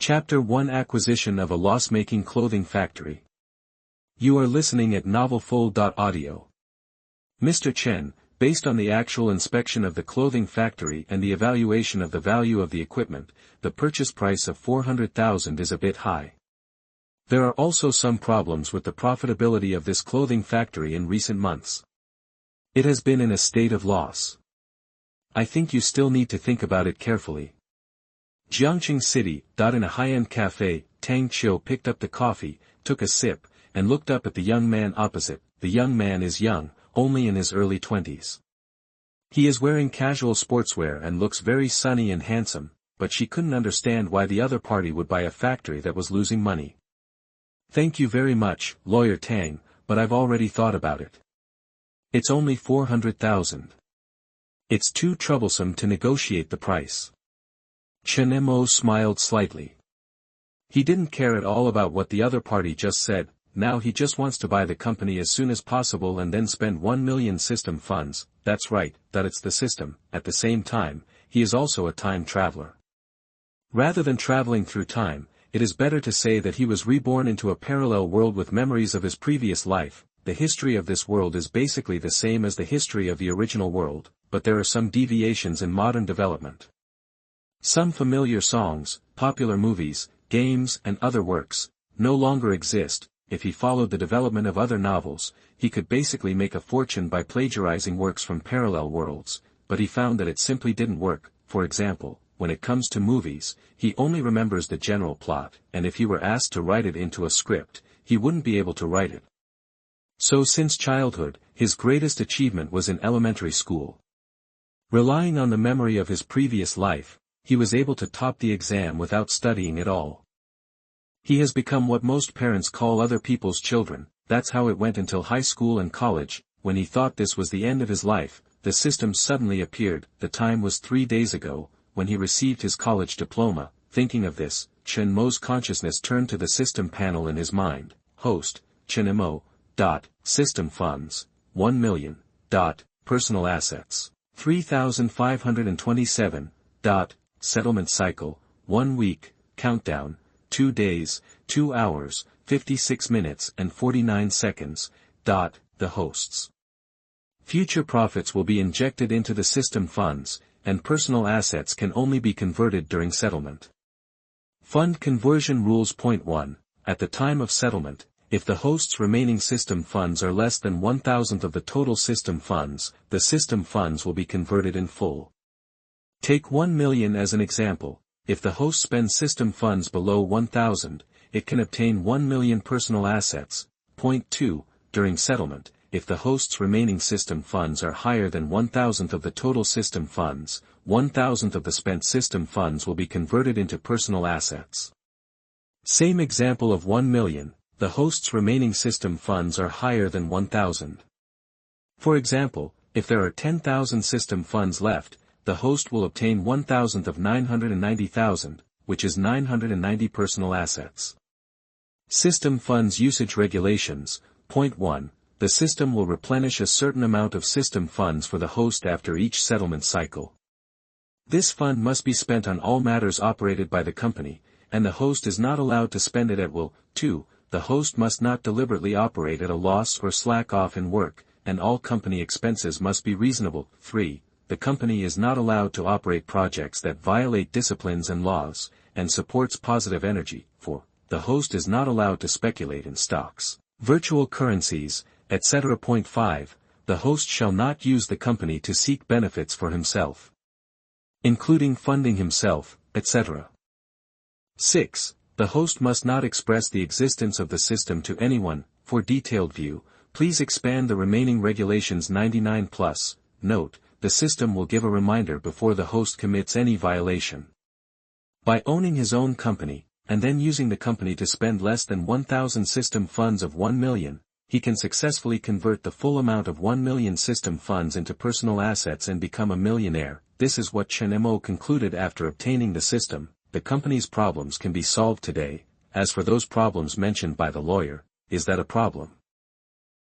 Chapter 1 Acquisition of a Loss-Making Clothing Factory. You are listening at novelfull.audio. Mr. Chen, based on the actual inspection of the clothing factory and the evaluation of the value of the equipment, the purchase price of 400,000 is a bit high. There are also some problems with the profitability of this clothing factory in recent months. It has been in a state of loss. I think you still need to think about it carefully. Jiangqing City. In a high-end cafe, Tang Qiu picked up the coffee, took a sip, and looked up at the young man opposite. The young man is young, only in his early 20s. He is wearing casual sportswear and looks very sunny and handsome, but she couldn't understand why the other party would buy a factory that was losing money. Thank you very much, Lawyer Tang, but I've already thought about it. It's only 400,000. It's too troublesome to negotiate the price. Chen Mo smiled slightly. He didn't care at all about what the other party just said. Now he just wants to buy the company as soon as possible and then spend 1 million system funds. That's right, that it's the system. At the same time, he is also a time traveler. Rather than traveling through time, it is better to say that he was reborn into a parallel world with memories of his previous life. The history of this world is basically the same as the history of the original world, but there are some deviations in modern development. Some familiar songs, popular movies, games and other works, no longer exist. If he followed the development of other novels, he could basically make a fortune by plagiarizing works from parallel worlds, but he found that it simply didn't work. For example, when it comes to movies, he only remembers the general plot, and if he were asked to write it into a script, he wouldn't be able to write it. So since childhood, his greatest achievement was in elementary school. Relying on the memory of his previous life, he was able to top the exam without studying at all. He has become what most parents call other people's children. That's how it went until high school and college. When he thought this was the end of his life, the system suddenly appeared. The time was 3 days ago, when he received his college diploma. Thinking of this, Chen Mo's consciousness turned to the system panel in his mind. Host, Chen Mo. System funds, 1 million. Personal assets, 3,527. Settlement cycle, 1 week. Countdown, 2 days, 2 hours, 56 minutes and 49 seconds. The hosts. Future profits will be injected into the system funds, and personal assets can only be converted during settlement. Fund conversion rules. Point 1. At the time of settlement, if the host's remaining system funds are less than 1,000th of the total system funds, the system funds will be converted in full. Take 1 million as an example. If the host spends system funds below 1,000, it can obtain 1 million personal assets. Point 2. During settlement, if the host's remaining system funds are higher than 1,000th of the total system funds, 1,000th of the spent system funds will be converted into personal assets. Same example of 1 million, the host's remaining system funds are higher than 1,000. For example, if there are 10,000 system funds left, the host will obtain 1,000th of 990,000, which is 990 personal assets. System funds usage regulations. Point 1. The system will replenish a certain amount of system funds for the host after each settlement cycle. This fund must be spent on all matters operated by the company, and the host is not allowed to spend it at will. 2. The host must not deliberately operate at a loss or slack off in work, and all company expenses must be reasonable. 3. The company is not allowed to operate projects that violate disciplines and laws, and supports positive energy. 4. The host is not allowed to speculate in stocks, virtual currencies, etc. Point 5. The host shall not use the company to seek benefits for himself, including funding himself, etc. 6. The host must not express the existence of the system to anyone. For detailed view, please expand the remaining regulations 99+. Note, the system will give a reminder before the host commits any violation. By owning his own company, and then using the company to spend less than 1,000 system funds of 1 million, he can successfully convert the full amount of 1 million system funds into personal assets and become a millionaire. This is what Chen Mo concluded after obtaining the system. The company's problems can be solved today. As for those problems mentioned by the lawyer, is that a problem?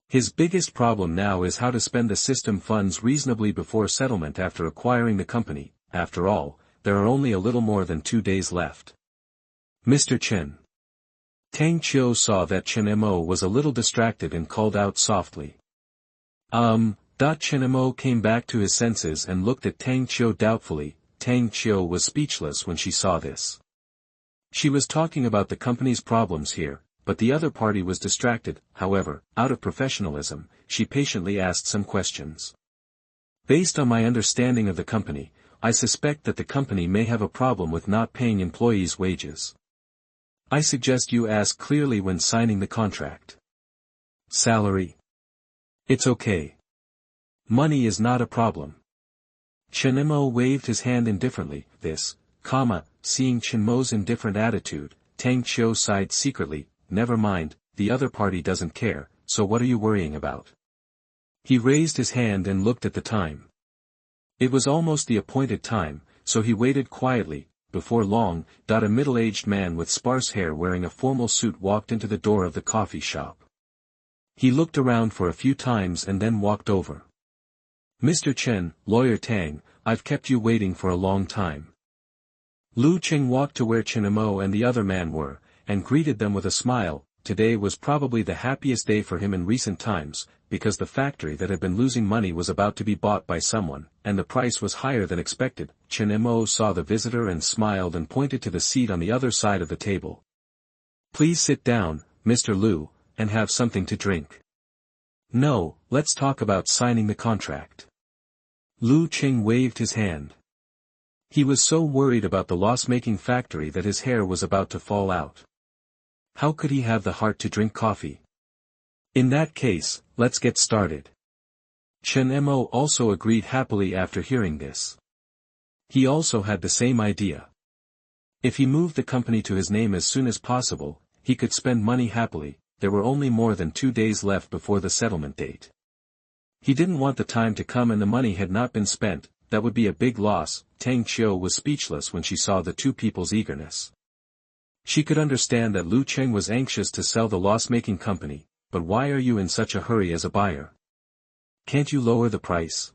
His biggest problem now is how to spend the system funds reasonably before settlement after acquiring the company. After all, there are only a little more than 2 days left. Mr. Chen. Tang Qiu saw that Chen Mo was a little distracted and called out softly. Chen Mo came back to his senses and looked at Tang Qiu doubtfully. Tang Qiu was speechless when she saw this. She was talking about the company's problems here, but the other party was distracted. However, out of professionalism, she patiently asked some questions. Based on my understanding of the company, I suspect that the company may have a problem with not paying employees' wages. I suggest you ask clearly when signing the contract. Salary? It's okay. Money is not a problem. Chen Mo waved his hand indifferently. Seeing Chen Mo's indifferent attitude, Tang Qiu sighed secretly. Never mind, the other party doesn't care, so what are you worrying about? He raised his hand and looked at the time. It was almost the appointed time, so he waited quietly. Before long, a middle-aged man with sparse hair wearing a formal suit walked into the door of the coffee shop. He looked around for a few times and then walked over. Mr. Chen, Lawyer Tang, I've kept you waiting for a long time. Lu Qing walked to where Chen Mo and the other man were, and greeted them with a smile. Today was probably the happiest day for him in recent times, because the factory that had been losing money was about to be bought by someone, and the price was higher than expected. Chen Mo saw the visitor and smiled and pointed to the seat on the other side of the table. Please sit down, Mr. Lu, and have something to drink. No, let's talk about signing the contract. Lu Qing waved his hand. He was so worried about the loss-making factory that his hair was about to fall out. How could he have the heart to drink coffee? In that case, let's get started. Chen Mo also agreed happily after hearing this. He also had the same idea. If he moved the company to his name as soon as possible, he could spend money happily. There were only more than 2 days left before the settlement date. He didn't want the time to come and the money had not been spent. That would be a big loss. Tang Qiu was speechless when she saw the two people's eagerness. She could understand that Lu Cheng was anxious to sell the loss-making company, but why are you in such a hurry as a buyer? Can't you lower the price?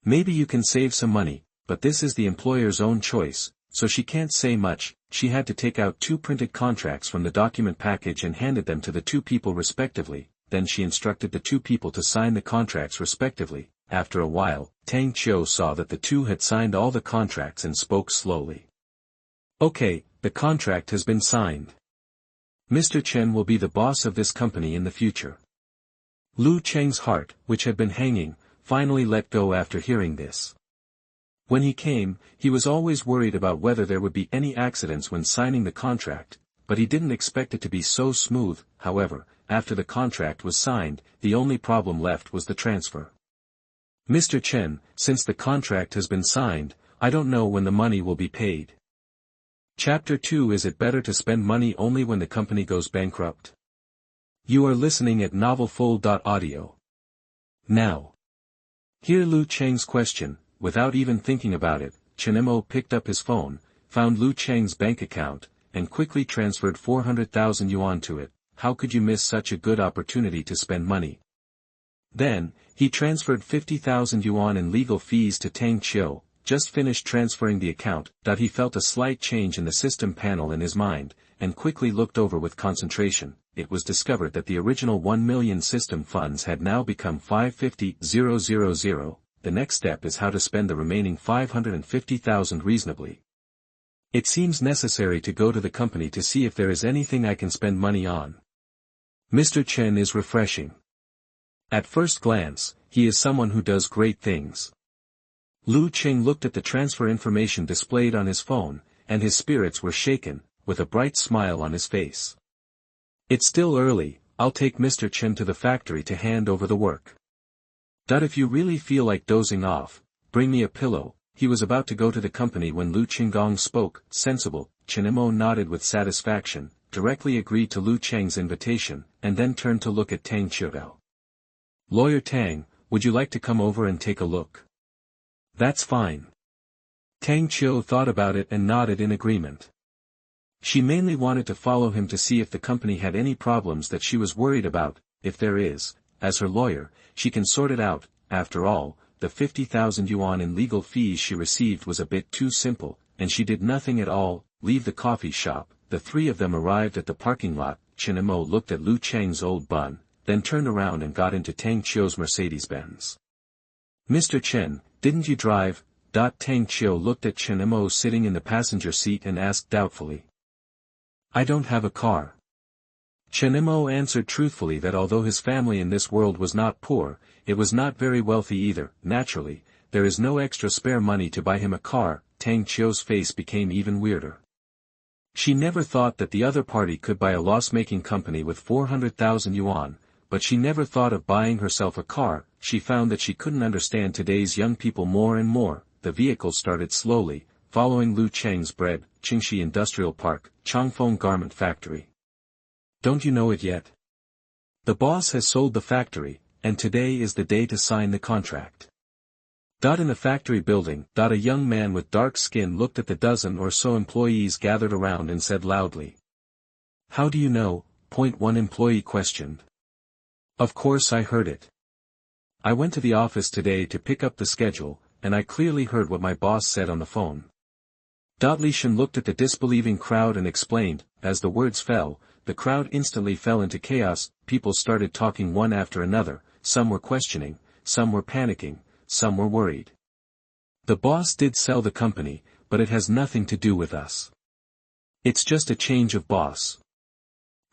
Maybe you can save some money, but this is the employer's own choice, so she can't say much. She had to take out 2 printed contracts from the document package and handed them to the 2 people respectively. Then she instructed the 2 people to sign the contracts respectively. After a while, Tang Qiu saw that the 2 had signed all the contracts and spoke slowly. Okay, the contract has been signed. Mr. Chen will be the boss of this company in the future. Lu Cheng's heart, which had been hanging, finally let go after hearing this. When he came, he was always worried about whether there would be any accidents when signing the contract, but he didn't expect it to be so smooth. However, after the contract was signed, the only problem left was the transfer. Mr. Chen, since the contract has been signed, I don't know when the money will be paid. Chapter 2. Is it better to spend money only when the company goes bankrupt? You are listening at novelfull.audio. Now, hear Lu Cheng's question. Without even thinking about it, Chen Mo picked up his phone, found Lu Cheng's bank account, and quickly transferred 400,000 yuan to it. How could you miss such a good opportunity to spend money? Then, he transferred 50,000 yuan in legal fees to Tang Qiu. Just finished transferring the account. He felt a slight change in the system panel in his mind, and quickly looked over with concentration. It was discovered that the original 1 million system funds had now become 550,000. The next step is how to spend the remaining 550,000 reasonably. It seems necessary to go to the company to see if there is anything I can spend money on. Mr. Chen is refreshing. At first glance, he is someone who does great things. Lu Qing looked at the transfer information displayed on his phone, and his spirits were shaken, with a bright smile on his face. It's still early, I'll take Mr. Chen to the factory to hand over the work. If you really feel like dozing off, bring me a pillow. He was about to go to the company when Lu Qinggong spoke. Sensible. Chen Mo nodded with satisfaction, directly agreed to Lu Cheng's invitation, and then turned to look at Tang Qiu. Lawyer Tang, would you like to come over and take a look? That's fine. Tang Qiu thought about it and nodded in agreement. She mainly wanted to follow him to see if the company had any problems that she was worried about. If there is, as her lawyer, she can sort it out. After all, the 50,000 yuan in legal fees she received was a bit too simple, and she did nothing at all. Leave the coffee shop. the three of them arrived at the parking lot. Chen Mo looked at Lu Cheng's old bun, then turned around and got into Tang Qiu's Mercedes-Benz. "Mr. Chen, didn't you drive?" Tang Qiu looked at Chen Mo sitting in the passenger seat and asked doubtfully. "I don't have a car." Chen Mo answered truthfully that although his family in this world was not poor, it was not very wealthy either. Naturally, there is no extra spare money to buy him a car. Tang Qiu's face became even weirder. She never thought that the other party could buy a loss-making company with 400,000 yuan, but she never thought of buying herself a car. She found that she couldn't understand today's young people more and more. The vehicle started slowly, following Lu Cheng's bread, Qingxi Industrial Park, Changfeng Garment Factory. "Don't you know it yet? The boss has sold the factory, and today is the day to sign the contract." In the factory building, a young man with dark skin looked at the dozen or so employees gathered around and said loudly. "How do you know?" One employee questioned. "Of course I heard it. I went to the office today to pick up the schedule, and I clearly heard what my boss said on the phone." Li Shen looked at the disbelieving crowd and explained. As the words fell, the crowd instantly fell into chaos. People started talking one after another, some were questioning, some were panicking, some were worried. "The boss did sell the company, but it has nothing to do with us. It's just a change of boss.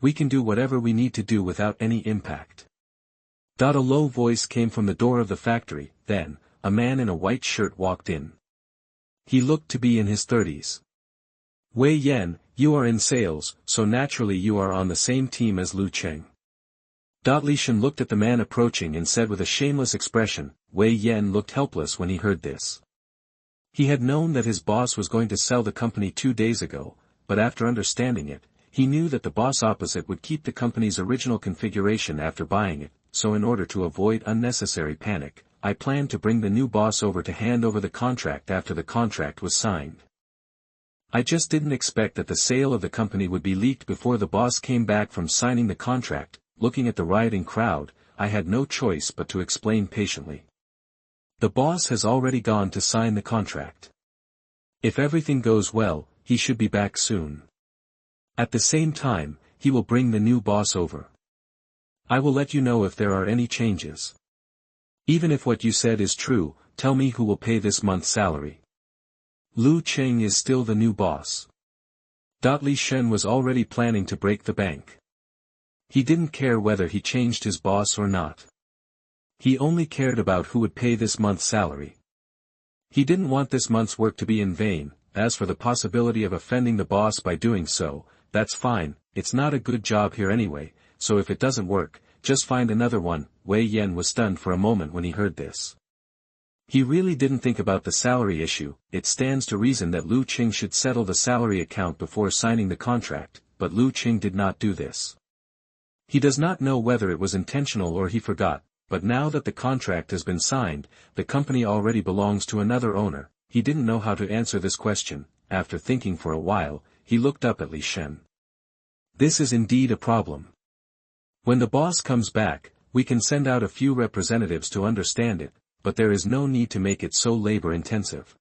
We can do whatever we need to do without any impact." A low voice came from the door of the factory. Then, a man in a white shirt walked in. He looked to be in his 30s. "Wei Yan, you are in sales, so naturally you are on the same team as Lu Cheng." Li Shen looked at the man approaching and said with a shameless expression. Wei Yan looked helpless when he heard this. He had known that his boss was going to sell the company 2 days ago, but after understanding it, he knew that the boss opposite would keep the company's original configuration after buying it, so in order to avoid unnecessary panic, I planned to bring the new boss over to hand over the contract after the contract was signed. I just didn't expect that the sale of the company would be leaked before the boss came back from signing the contract. Looking at the rioting crowd, I had no choice but to explain patiently. The boss has already gone to sign the contract. If everything goes well, he should be back soon. At the same time, he will bring the new boss over. I will let you know if there are any changes. Even if what you said is true, tell me who will pay this month's salary. Lu Cheng is still the new boss. Li Shen was already planning to break the bank. He didn't care whether he changed his boss or not. He only cared about who would pay this month's salary. He didn't want this month's work to be in vain. As for the possibility of offending the boss by doing so, that's fine, it's not a good job here anyway, so if it doesn't work, just find another one. Wei Yan was stunned for a moment when he heard this. He really didn't think about the salary issue. It stands to reason that Lu Cheng should settle the salary account before signing the contract, but Lu Cheng did not do this. He does not know whether it was intentional or he forgot, but now that the contract has been signed, the company already belongs to another owner. He didn't know how to answer this question. After thinking for a while, he looked up at Li Shen. This is indeed a problem. When the boss comes back, we can send out a few representatives to understand it, but there is no need to make it so labor-intensive.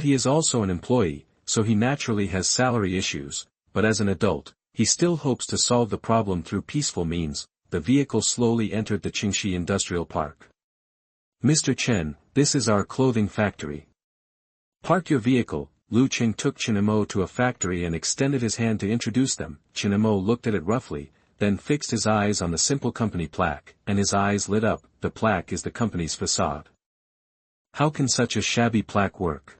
He is also an employee, so he naturally has salary issues, but as an adult, he still hopes to solve the problem through peaceful means. The vehicle slowly entered the Qingxi Industrial Park. "Mr. Chen, this is our clothing factory. Park your vehicle." Lu Cheng took Chen Mo to a factory and extended his hand to introduce them. Chen Mo looked at it roughly, then fixed his eyes on the simple company plaque, and his eyes lit up. The plaque is the company's facade. How can such a shabby plaque work?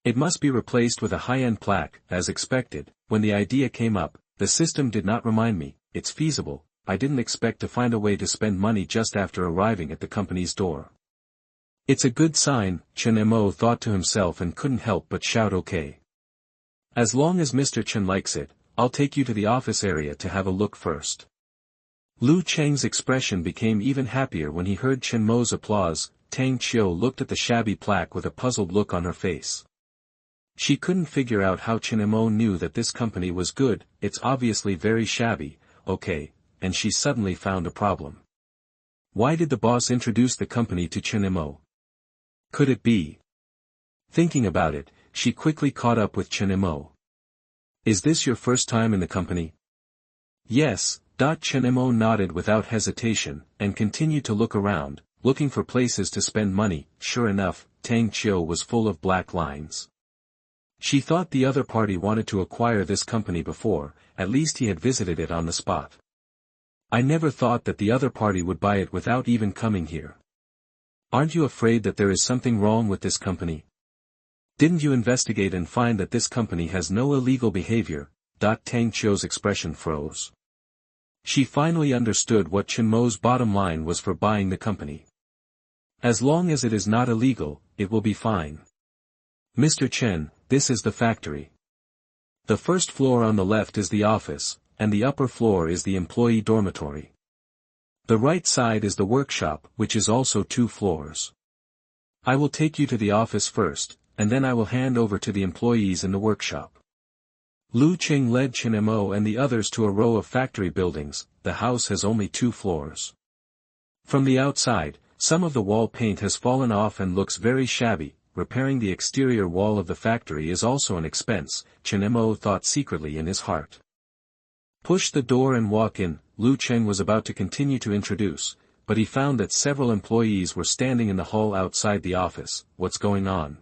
It must be replaced with a high-end plaque. As expected, when the idea came up, the system did not remind me. It's feasible. I didn't expect to find a way to spend money just after arriving at the company's door. It's a good sign, Chen Mo thought to himself and couldn't help but shout okay. As long as Mr. Chen likes it, I'll take you to the office area to have a look first. Lu Cheng's expression became even happier when he heard Chen Mo's applause. Tang Qiu looked at the shabby plaque with a puzzled look on her face. She couldn't figure out how Chen Mo knew that this company was good. It's obviously very shabby. Okay, and she suddenly found a problem. Why did the boss introduce the company to Chen Mo? Could it be? Thinking about it, she quickly caught up with Chen Mo. Is this your first time in the company? Yes. Chen Mo nodded without hesitation, and continued to look around, looking for places to spend money. Sure enough, Tang Chiu was full of black lines. She thought the other party wanted to acquire this company before, at least he had visited it on the spot. I never thought that the other party would buy it without even coming here. Aren't you afraid that there is something wrong with this company? Didn't you investigate and find that this company has no illegal behavior? Tang Chiu's expression froze. She finally understood what Chen Mo's bottom line was for buying the company. As long as it is not illegal, it will be fine. Mr. Chen, this is the factory. The first floor on the left is the office, and the upper floor is the employee dormitory. The right side is the workshop, which is also 2 floors. I will take you to the office first, and then I will hand over to the employees in the workshop. Lu Qing led Chen Mo and the others to a row of factory buildings. The house has only 2 floors. From the outside, some of the wall paint has fallen off and looks very shabby. Repairing the exterior wall of the factory is also an expense, Chen Mo thought secretly in his heart. Push the door and walk in. Lu Cheng was about to continue to introduce, but he found that several employees were standing in the hall outside the office. What's going on?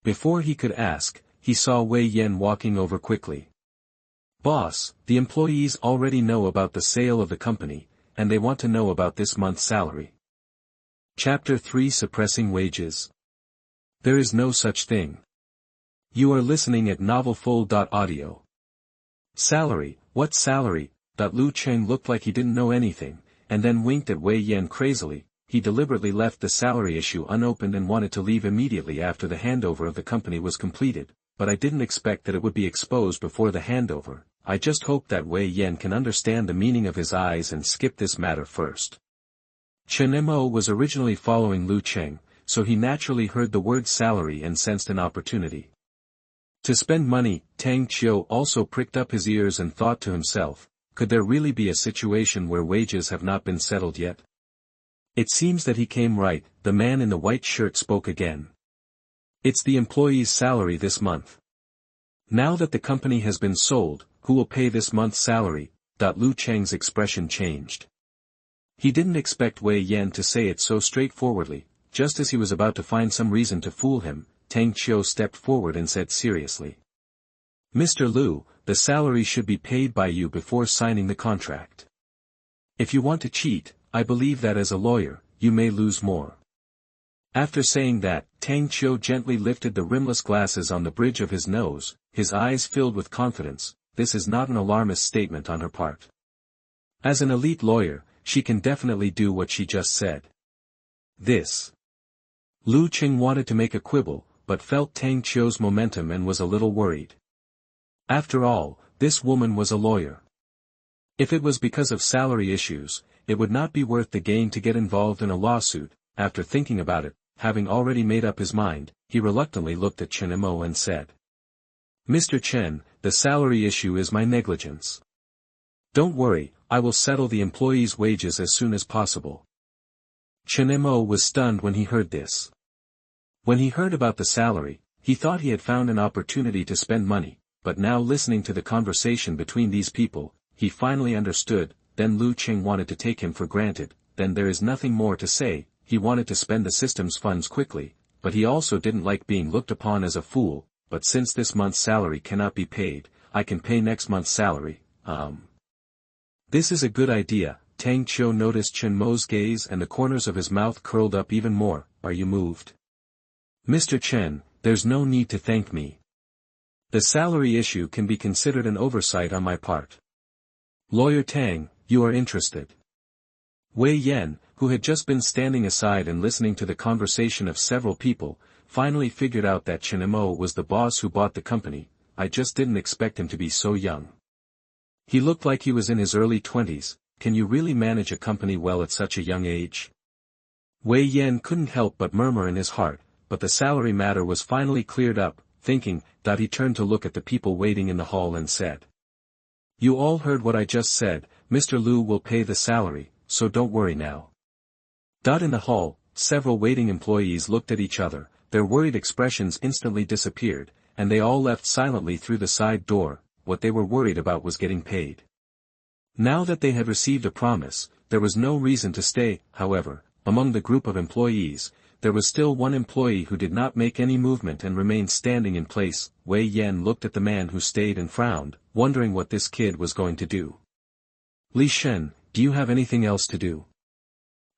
Before he could ask, he saw Wei Yan walking over quickly. Boss, the employees already know about the sale of the company, and they want to know about this month's salary. Chapter 3 Suppressing Wages. There is no such thing. You are listening at novelfull.audio. Salary, what salary? Lu Cheng looked like he didn't know anything, and then winked at Wei Yan crazily. He deliberately left the salary issue unopened and wanted to leave immediately after the handover of the company was completed. But I didn't expect that it would be exposed before the handover. I just hope that Wei Yan can understand the meaning of his eyes and skip this matter first. Chen Mo was originally following Lu Cheng, so he naturally heard the word salary and sensed an opportunity to spend money. Tang Chiu also pricked up his ears and thought to himself, could there really be a situation where wages have not been settled yet? It seems that he came right. The man in the white shirt spoke again. It's the employee's salary this month. Now that the company has been sold, who will pay this month's salary? Lu Cheng's expression changed. He didn't expect Wei Yan to say it so straightforwardly. Just as he was about to find some reason to fool him, Tang Chiu stepped forward and said seriously. Mr. Lu, the salary should be paid by you before signing the contract. If you want to cheat, I believe that as a lawyer, you may lose more. After saying that, Tang Chiu gently lifted the rimless glasses on the bridge of his nose, his eyes filled with confidence. This is not an alarmist statement on her part. As an elite lawyer, she can definitely do what she just said. This. Lu Qing wanted to make a quibble, but felt Tang Chiu's momentum and was a little worried. After all, this woman was a lawyer. If it was because of salary issues, it would not be worth the gain to get involved in a lawsuit. After thinking about it, having already made up his mind, he reluctantly looked at Chen Mo and said. Mr. Chen, the salary issue is my negligence. Don't worry, I will settle the employees' wages as soon as possible. Chen Mo was stunned when he heard this. When he heard about the salary, he thought he had found an opportunity to spend money, but now listening to the conversation between these people, he finally understood. Then Lu Qing wanted to take him for granted. Then there is nothing more to say. He wanted to spend the system's funds quickly, but he also didn't like being looked upon as a fool. But since this month's salary cannot be paid, I can pay next month's salary. This is a good idea. Tang Chiu noticed Chen Mo's gaze and the corners of his mouth curled up even more. Are you moved? Mr. Chen, there's no need to thank me. The salary issue can be considered an oversight on my part. Lawyer Tang, you are interested. Wei Yan, who had just been standing aside and listening to the conversation of several people, finally figured out that Chen Mo was the boss who bought the company. I just didn't expect him to be so young. He looked like he was in his early 20s. Can you really manage a company well at such a young age? Wei Yan couldn't help but murmur in his heart, but the salary matter was finally cleared up. Thinking that, he turned to look at the people waiting in the hall and said. You all heard what I just said. Mr. Lu will pay the salary, so don't worry now. In the hall, several waiting employees looked at each other. Their worried expressions instantly disappeared, and they all left silently through the side door. what they were worried about was getting paid. Now that they had received a promise, there was no reason to stay. However, among the group of employees, there was still one employee who did not make any movement and remained standing in place. Wei Yan looked at the man who stayed and frowned, wondering what this kid was going to do. "Li Shen, do you have anything else to do?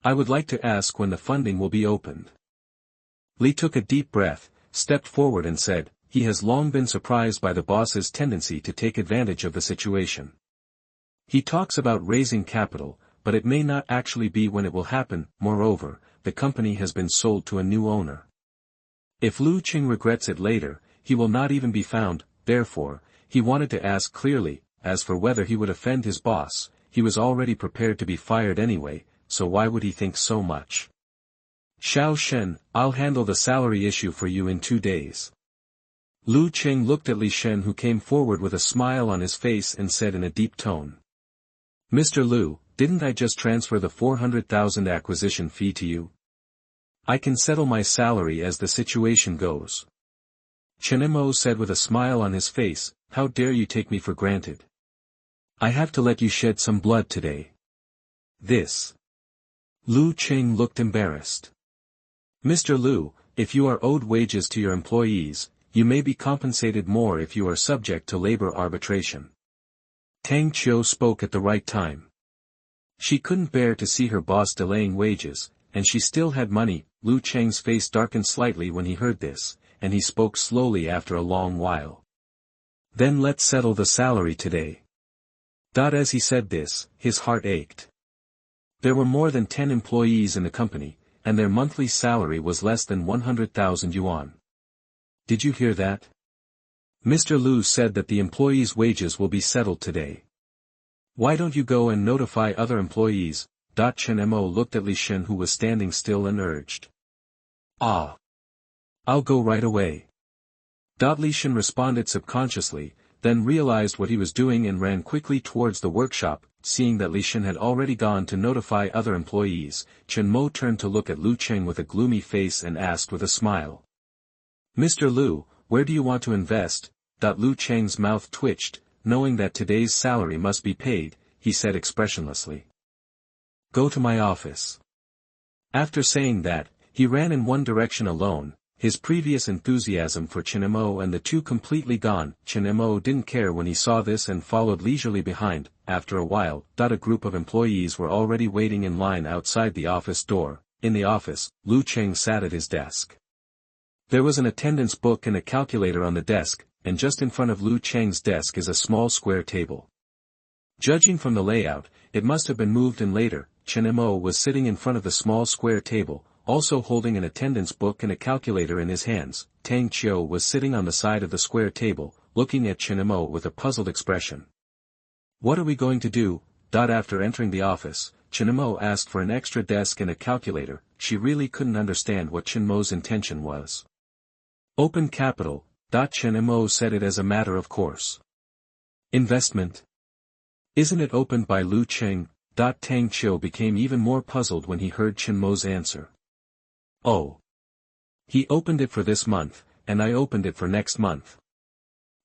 I would like to ask when the funding will be opened." Li took a deep breath, stepped forward and said, he has long been surprised by the boss's tendency to take advantage of the situation. He talks about raising capital, but it may not actually be when it will happen. Moreover, the company has been sold to a new owner. If Lu Qing regrets it later, he will not even be found. Therefore, he wanted to ask clearly. As for whether he would offend his boss, he was already prepared to be fired anyway, so why would he think so much? "Xiao Shen, I'll handle the salary issue for you in 2 days." Lu Qing looked at Li Shen, who came forward with a smile on his face and said in a deep tone. "Mr. Lu, didn't I just transfer the 400,000 acquisition fee to you? I can settle my salary as the situation goes." Chen Mo said with a smile on his face, "How dare you take me for granted? I have to let you shed some blood today." This. Lu Qing looked embarrassed. "Mr. Lu, if you are owed wages to your employees, you may be compensated more if you are subject to labor arbitration." Tang Qiu spoke at the right time. She couldn't bear to see her boss delaying wages, and she still had money. Lu Cheng's face darkened slightly when he heard this, and he spoke slowly after a long while. "Then let's settle the salary today." As he said this, his heart ached. There were more than 10 employees in the company, and their monthly salary was less than 100,000 yuan. "Did you hear that? Mr. Lu said that the employees' wages will be settled today. Why don't you go and notify other employees?" Chen Mo looked at Li Shen, who was standing still, and urged. "Ah. I'll go right away." Li Shen responded subconsciously, then realized what he was doing and ran quickly towards the workshop. Seeing that Li Shen had already gone to notify other employees, Chen Mo turned to look at Lu Qing with a gloomy face and asked with a smile. "Mr. Lu, where do you want to invest?" Lu Cheng's mouth twitched, knowing that today's salary must be paid, he said expressionlessly. "Go to my office." After saying that, he ran in one direction alone, his previous enthusiasm for Chen Mo and the two completely gone. Chen Mo didn't care when he saw this and followed leisurely behind. After a while, a group of employees were already waiting in line outside the office door. In the office, Lu Cheng sat at his desk. There was an attendance book and a calculator on the desk, and just in front of Lu Cheng's desk is a small square table. Judging from the layout, it must have been moved in later. Chen Mo was sitting in front of the small square table, also holding an attendance book and a calculator in his hands. Tang Qiu was sitting on the side of the square table, looking at Chen Mo with a puzzled expression. "What are we going to do?" After entering the office, Chen Mo asked for an extra desk and a calculator. She really couldn't understand what Chen Mo's intention was. "Open capital," Chen Mo said it as a matter of course. "Investment? Isn't it opened by Lu Qing?" Tang Qiu became even more puzzled when he heard Chen Mo's answer. "Oh. He opened it for this month, and I opened it for next month."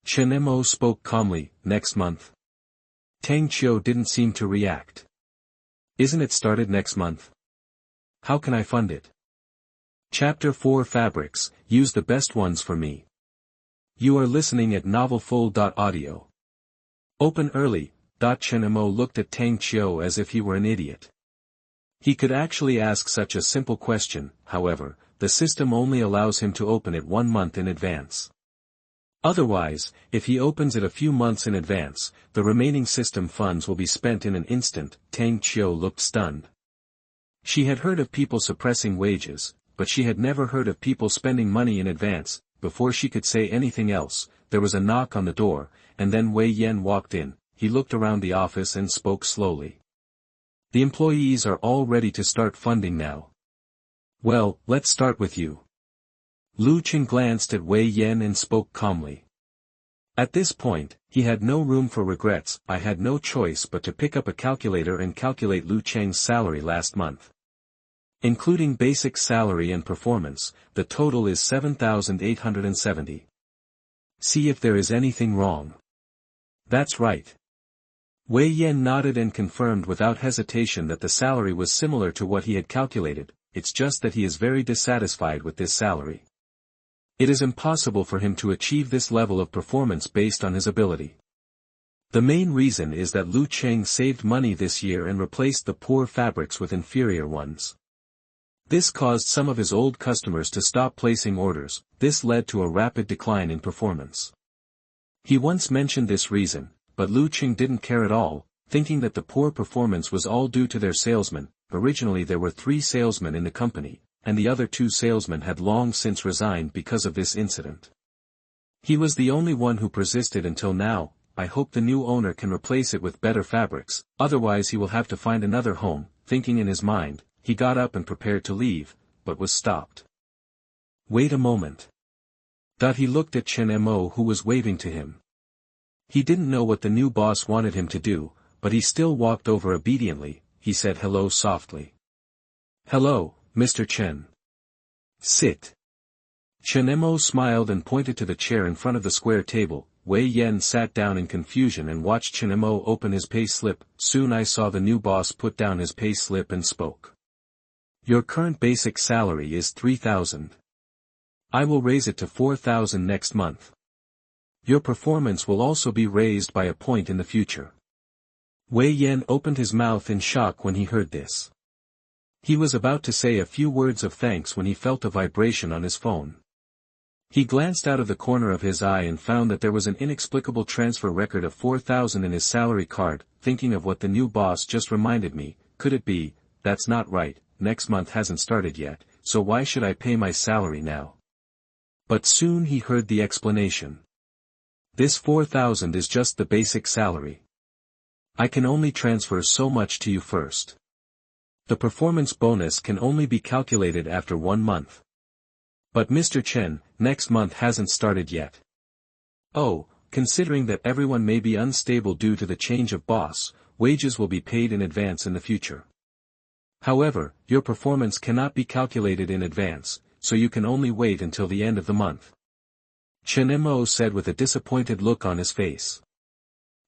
Chen Mo spoke calmly. "Next month?" Tang Qiu didn't seem to react. "Isn't it started next month? How can I fund it?" Chapter 4 Fabrics, use the best ones for me. You are listening at novelfull.audio. Open early. Chen Mo looked at Tang Qiu as if he were an idiot. He could actually ask such a simple question. However, the system only allows him to open it 1 month in advance. Otherwise, if he opens it a few months in advance, the remaining system funds will be spent in an instant. Tang Qiu looked stunned. She had heard of people suppressing wages, but she had never heard of people spending money in advance. Before she could say anything else, there was a knock on the door, and then Wei Yan walked in. He looked around the office and spoke slowly. "The employees are all ready to start funding now. Well, let's start with you." Lu Qing glanced at Wei Yan and spoke calmly. At this point, he had no room for regrets. "I had no choice but to pick up a calculator and calculate Lu Cheng's salary last month. Including basic salary and performance, the total is 7,870. See if there is anything wrong." That's right. Wei Yan nodded and confirmed without hesitation that the salary was similar to what he had calculated. It's just that he is very dissatisfied with this salary. It is impossible for him to achieve this level of performance based on his ability. The main reason is that Lu Cheng saved money this year and replaced the poor fabrics with inferior ones. This caused some of his old customers to stop placing orders. This led to a rapid decline in performance. He once mentioned this reason, but Lu Cheng didn't care at all, thinking that the poor performance was all due to their salesman. Originally there were 3 salesmen in the company, and the other 2 salesmen had long since resigned because of this incident. He was the only one who persisted until now. I hope the new owner can replace it with better fabrics, otherwise he will have to find another home. Thinking in his mind, he got up and prepared to leave, but was stopped. Wait a moment. He looked at Chen Mo who was waving to him. He didn't know what the new boss wanted him to do, but he still walked over obediently. He said hello softly. Hello, Mr. Chen. Sit. Chen Mo smiled and pointed to the chair in front of the square table. Wei Yan sat down in confusion and watched Chen Mo open his pay slip. Soon I saw the new boss put down his pay slip and spoke. Your current basic salary is 3,000. I will raise it to 4,000 next month. Your performance will also be raised by a point in the future. Wei Yan opened his mouth in shock when he heard this. He was about to say a few words of thanks when he felt a vibration on his phone. He glanced out of the corner of his eye and found that there was an inexplicable transfer record of 4,000 in his salary card. Thinking of what the new boss just reminded me, could it be? That's not right, next month hasn't started yet, so why should I pay my salary now? But soon he heard the explanation. This 4,000 is just the basic salary. I can only transfer so much to you first. The performance bonus can only be calculated after 1 month. But Mr. Chen, next month hasn't started yet. Oh, considering that everyone may be unstable due to the change of boss, wages will be paid in advance in the future. However, your performance cannot be calculated in advance, so you can only wait until the end of the month. Chen Mo said with a disappointed look on his face.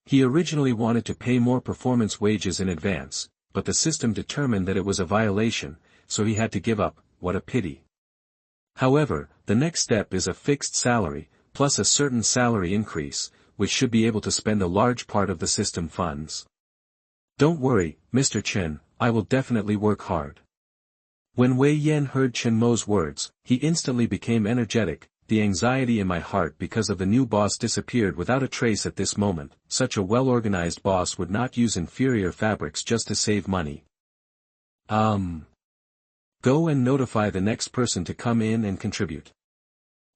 He originally wanted to pay more performance wages in advance, but the system determined that it was a violation, so he had to give up. What a pity. However, the next step is a fixed salary, plus a certain salary increase, which should be able to spend a large part of the system funds. Don't worry, Mr. Chen, I will definitely work hard. When Wei Yan heard Chen Mo's words, he instantly became energetic. The anxiety in my heart because of the new boss disappeared without a trace at this moment. Such a well-organized boss would not use inferior fabrics just to save money. Go and notify the next person to come in and contribute.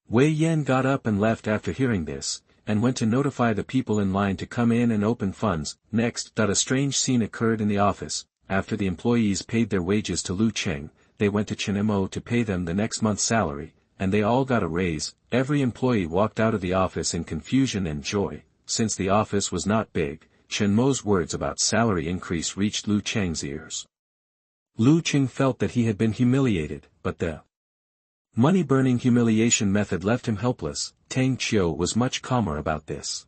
Wei Yan got up and left after hearing this, and went to notify the people in line to come in and open funds. Next, a strange scene occurred in the office. After the employees paid their wages to Lu Cheng, they went to Chen Mo to pay them the next month's salary, and they all got a raise. Every employee walked out of the office in confusion and joy. Since the office was not big, Chen Mo's words about salary increase reached Lu Cheng's ears. Lu Cheng felt that he had been humiliated, but the money-burning humiliation method left him helpless. Tang Qiu was much calmer about this.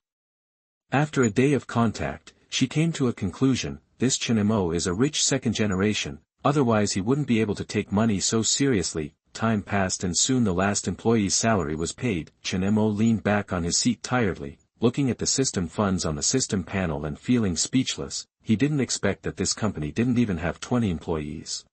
After a day of contact, she came to a conclusion. This Chen Mo is a rich second generation, otherwise he wouldn't be able to take money so seriously. Time passed and soon the last employee's salary was paid. Chen Mo leaned back on his seat tiredly, looking at the system funds on the system panel and feeling speechless. He didn't expect that this company didn't even have 20 employees.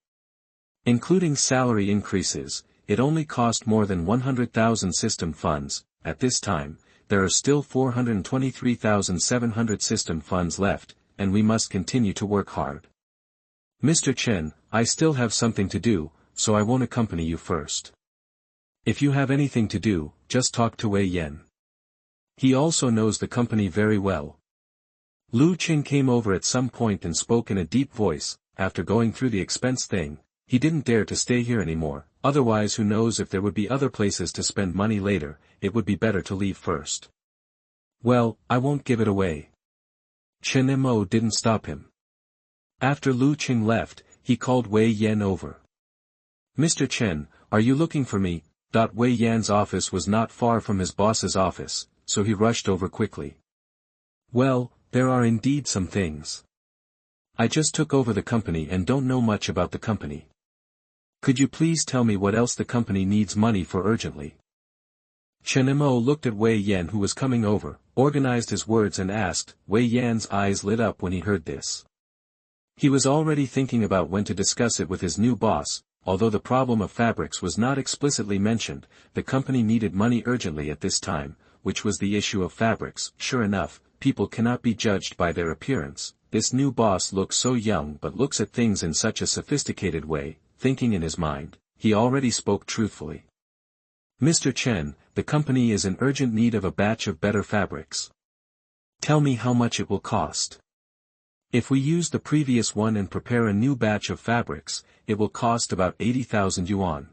Including salary increases, it only cost more than 100,000 system funds. At this time, there are still 423,700 system funds left, and we must continue to work hard. Mr. Chen, I still have something to do, so I won't accompany you first. If you have anything to do, just talk to Wei Yan. He also knows the company very well. Lu Cheng came over at some point and spoke in a deep voice. After going through the expense thing, he didn't dare to stay here anymore, otherwise who knows if there would be other places to spend money later. It would be better to leave first. Well, I won't give it away. Chen Mo didn't stop him. After Lu Cheng left, he called Wei Yan over. Mr. Chen, are you looking for me? Wei Yan's office was not far from his boss's office, so he rushed over quickly. Well, there are indeed some things. I just took over the company and don't know much about the company. Could you please tell me what else the company needs money for urgently? Chen Mo looked at Wei Yan, who was coming over, organized his words and asked. Wei Yan's eyes lit up when he heard this. He was already thinking about when to discuss it with his new boss. Although the problem of fabrics was not explicitly mentioned, the company needed money urgently at this time, which was the issue of fabrics. Sure enough, people cannot be judged by their appearance. This new boss looks so young but looks at things in such a sophisticated way. Thinking in his mind, he already spoke truthfully. Mr. Chen, the company is in urgent need of a batch of better fabrics. Tell me how much it will cost. If we use the previous one and prepare a new batch of fabrics, it will cost about 80,000 yuan.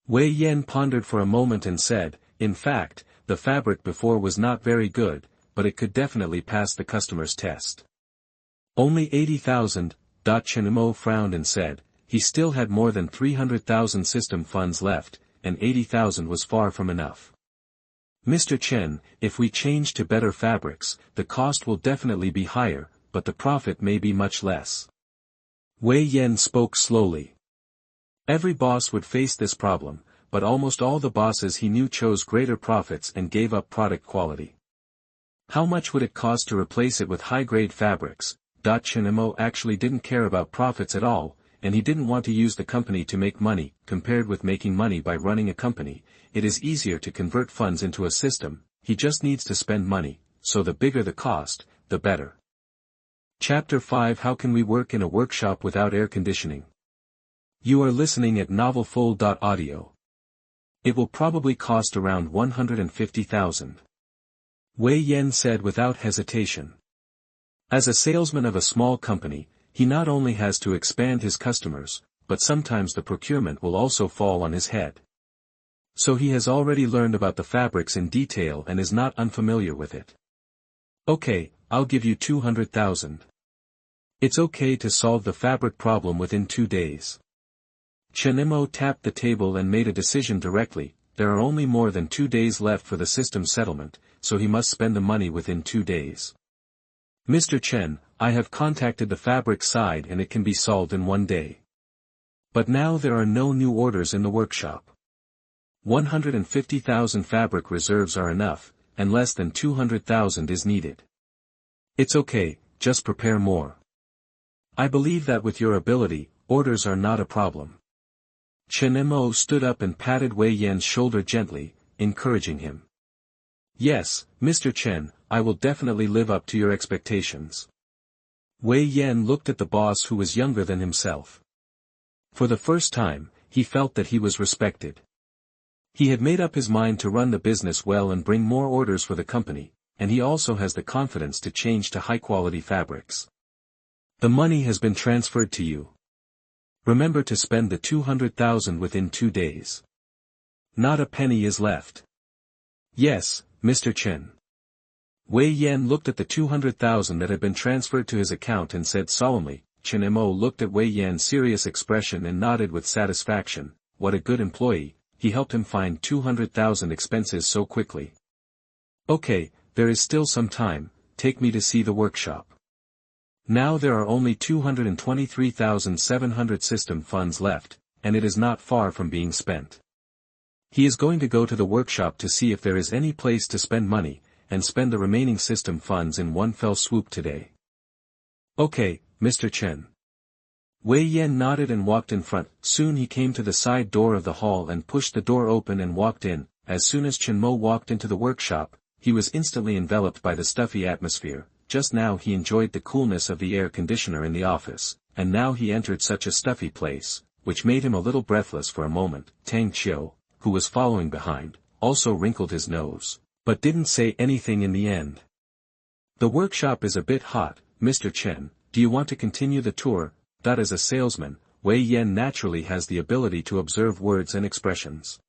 Wei Yan pondered for a moment and said, in fact, the fabric before was not very good, but it could definitely pass the customer's test. Only 80,000, Chen Mo frowned and said, he still had more than 300,000 system funds left, and 80,000 was far from enough. Mr. Chen, if we change to better fabrics, the cost will definitely be higher, but the profit may be much less. Wei Yan spoke slowly. Every boss would face this problem, but almost all the bosses he knew chose greater profits and gave up product quality. How much would it cost to replace it with high-grade fabrics? Chen Mo actually didn't care about profits at all, and he didn't want to use the company to make money. Compared with making money by running a company, it is easier to convert funds into a system. He just needs to spend money, so the bigger the cost, the better. Chapter 5: How can we work in a workshop without air conditioning? You are listening at novelfull.audio. It will probably cost around 150,000. Wei Yan said without hesitation. As a salesman of a small company, he not only has to expand his customers, but sometimes the procurement will also fall on his head. So he has already learned about the fabrics in detail and is not unfamiliar with it. Okay, I'll give you 200,000. It's okay to solve the fabric problem within 2 days. Chen Mo tapped the table and made a decision directly. There are only more than 2 days left for the system settlement, so he must spend the money within 2 days. Mr. Chen, I have contacted the fabric side and it can be solved in 1 day. But now there are no new orders in the workshop. 150,000 fabric reserves are enough, and less than 200,000 is needed. It's okay, just prepare more. I believe that with your ability, orders are not a problem. Chen Mo stood up and patted Wei Yan's shoulder gently, encouraging him. Yes, Mr. Chen, I will definitely live up to your expectations. Wei Yan looked at the boss, who was younger than himself. For the first time, he felt that he was respected. He had made up his mind to run the business well and bring more orders for the company, and he also has the confidence to change to high-quality fabrics. The money has been transferred to you. Remember to spend the 200,000 within 2 days. Not a penny is left. Yes, Mr. Chen. Wei Yan looked at the 200,000 that had been transferred to his account and said solemnly. Chen Mo looked at Wei Yan's serious expression and nodded with satisfaction. What a good employee, he helped him find 200,000 expenses so quickly. Okay, there is still some time, take me to see the workshop. Now there are only 223,700 system funds left, and it is not far from being spent. He is going to go to the workshop to see if there is any place to spend money, and spend the remaining system funds in one fell swoop today. Okay, Mr. Chen. Wei Yan nodded and walked in front. Soon he came to the side door of the hall and pushed the door open and walked in. As soon as Chen Mo walked into the workshop, he was instantly enveloped by the stuffy atmosphere. Just now he enjoyed the coolness of the air conditioner in the office, and now he entered such a stuffy place, which made him a little breathless for a moment. Tang Qiu, who was following behind, also wrinkled his nose, but didn't say anything in the end. The workshop is a bit hot, Mr. Chen, do you want to continue the tour? That as a salesman, Wei Yan naturally has the ability to observe words and expressions.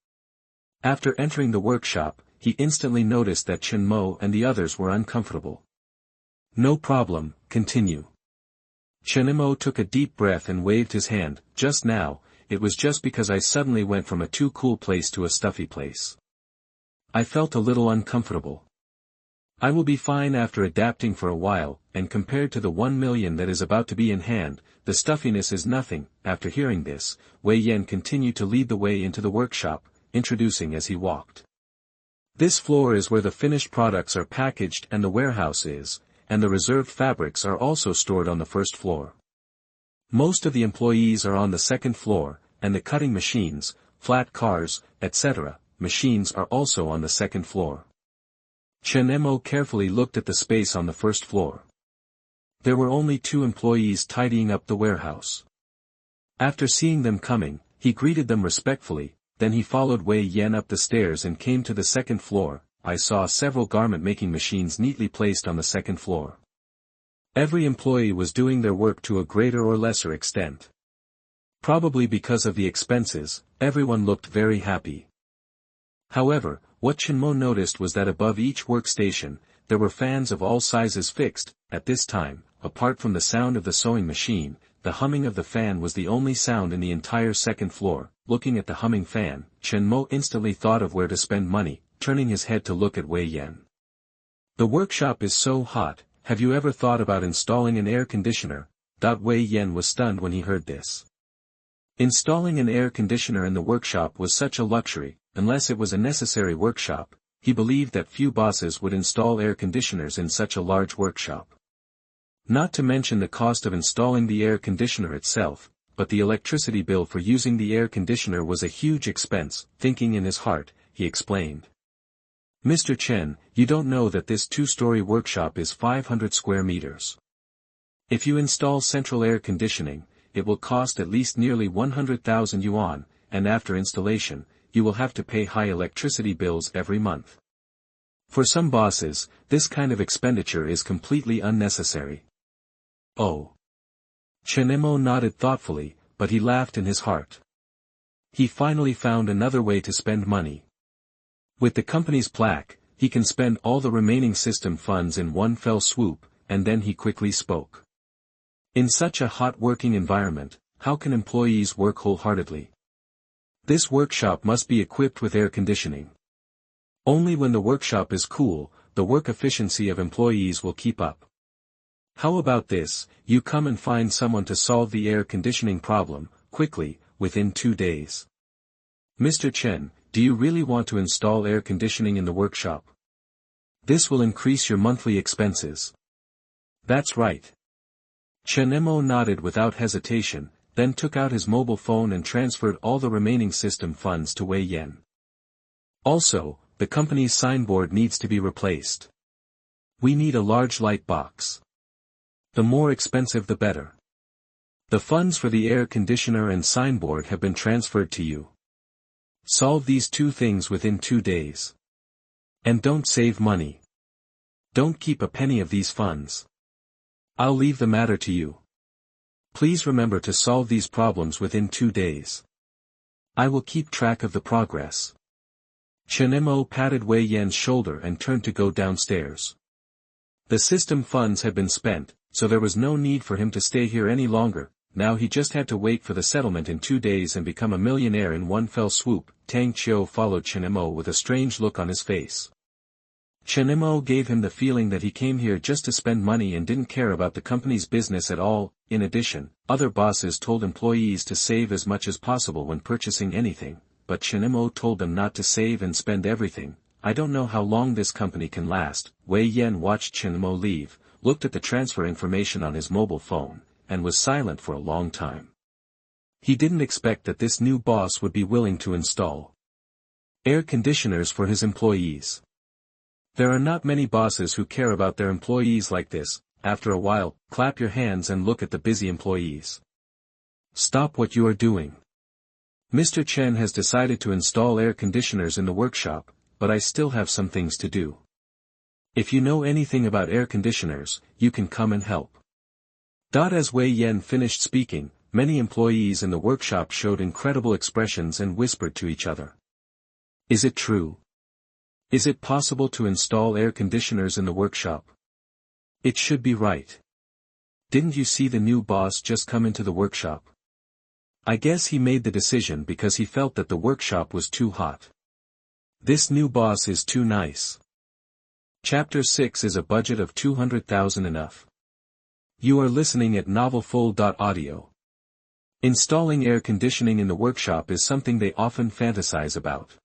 After entering the workshop, he instantly noticed that Chen Mo and the others were uncomfortable. No problem, continue. Chen Mo took a deep breath and waved his hand. Just now, it was just because I suddenly went from a too cool place to a stuffy place. I felt a little uncomfortable. I will be fine after adapting for a while, and compared to the 1 million that is about to be in hand, the stuffiness is nothing." After hearing this, Wei Yan continued to lead the way into the workshop, introducing as he walked. "This floor is where the finished products are packaged and the warehouse is, and the reserved fabrics are also stored on the first floor. Most of the employees are on the second floor, and the cutting machines, flat cars, etc., machines are also on the second floor." Chen Mo carefully looked at the space on the first floor. There were only 2 employees tidying up the warehouse. After seeing them coming, he greeted them respectfully, then he followed Wei Yan up the stairs and came to the second floor. "I saw several garment-making machines neatly placed on the second floor. Every employee was doing their work to a greater or lesser extent. Probably because of the expenses, everyone looked very happy." However, what Chen Mo noticed was that above each workstation, there were fans of all sizes fixed. At this time, apart from the sound of the sewing machine, the humming of the fan was the only sound in the entire second floor. Looking at the humming fan, Chen Mo instantly thought of where to spend money, turning his head to look at Wei Yan. "The workshop is so hot, have you ever thought about installing an air conditioner?" Wei Yan was stunned when he heard this. Installing an air conditioner in the workshop was such a luxury. Unless it was a necessary workshop, he believed that few bosses would install air conditioners in such a large workshop. Not to mention the cost of installing the air conditioner itself, but the electricity bill for using the air conditioner was a huge expense. Thinking in his heart, he explained. "Mr. Chen, you don't know that this 2-story workshop is 500 square meters. If you install central air conditioning, it will cost at least nearly 100,000 yuan, and after installation, you will have to pay high electricity bills every month. For some bosses, this kind of expenditure is completely unnecessary." "Oh." Chen Mo nodded thoughtfully, but he laughed in his heart. He finally found another way to spend money. With the company's plaque, he can spend all the remaining system funds in one fell swoop, and then he quickly spoke. "In such a hot working environment, how can employees work wholeheartedly? This workshop must be equipped with air conditioning. Only when the workshop is cool, the work efficiency of employees will keep up. How about this, you come and find someone to solve the air conditioning problem, quickly, within 2 days. Mr. Chen, do you really want to install air conditioning in the workshop? This will increase your monthly expenses." "That's right." Chen Mo nodded without hesitation, then took out his mobile phone and transferred all the remaining system funds to Wei Yan. "Also, the company's signboard needs to be replaced. We need a large light box. The more expensive the better. The funds for the air conditioner and signboard have been transferred to you. Solve these 2 things within 2 days. And don't save money. Don't keep a penny of these funds. I'll leave the matter to you. Please remember to solve these problems within 2 days. I will keep track of the progress." Chen Mo patted Wei Yan's shoulder and turned to go downstairs. The system funds had been spent, so there was no need for him to stay here any longer. Now he just had to wait for the settlement in 2 days and become a millionaire in one fell swoop. Tang Qiu followed Chen Mo with a strange look on his face. Chen Mo gave him the feeling that he came here just to spend money and didn't care about the company's business at all. In addition, other bosses told employees to save as much as possible when purchasing anything, but Chen Mo told them not to save and spend everything. "I don't know how long this company can last." Wei Yan watched Chen Mo leave, looked at the transfer information on his mobile phone, and was silent for a long time. He didn't expect that this new boss would be willing to install air conditioners for his employees. There are not many bosses who care about their employees like this. After a while, clap your hands and look at the busy employees. Stop what you are doing. Mr. Chen has decided to install air conditioners in the workshop, but I still have some things to do. If you know anything about air conditioners, you can come and help. As Wei Yan finished speaking, many employees in the workshop showed incredible expressions and whispered to each other. Is it true? Is it possible to install air conditioners in the workshop? It should be right. Didn't you see the new boss just come into the workshop? I guess he made the decision because he felt that the workshop was too hot. This new boss is too nice. Chapter 6 is a budget of 200,000 enough. You are listening at novelfull.audio. Installing air conditioning in the workshop is something they often fantasize about.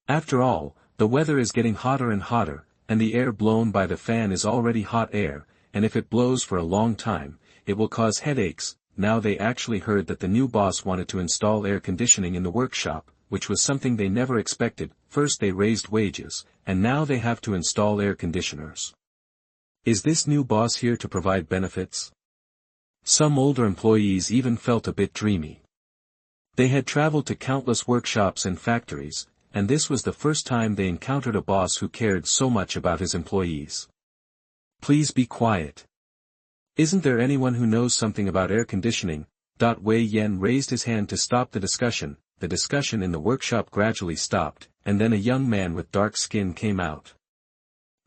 After all, the weather is getting hotter and hotter, and the air blown by the fan is already hot air, and if it blows for a long time, it will cause headaches. Now they actually heard that the new boss wanted to install air conditioning in the workshop, which was something they never expected. First they raised wages, and now they have to install air conditioners. Is this new boss here to provide benefits? Some older employees even felt a bit dreamy. They had traveled to countless workshops and factories, and this was the first time they encountered a boss who cared so much about his employees. Please be quiet. Isn't there anyone who knows something about air conditioning? Wei Yan raised his hand to stop the discussion. The discussion in the workshop gradually stopped, and then a young man with dark skin came out.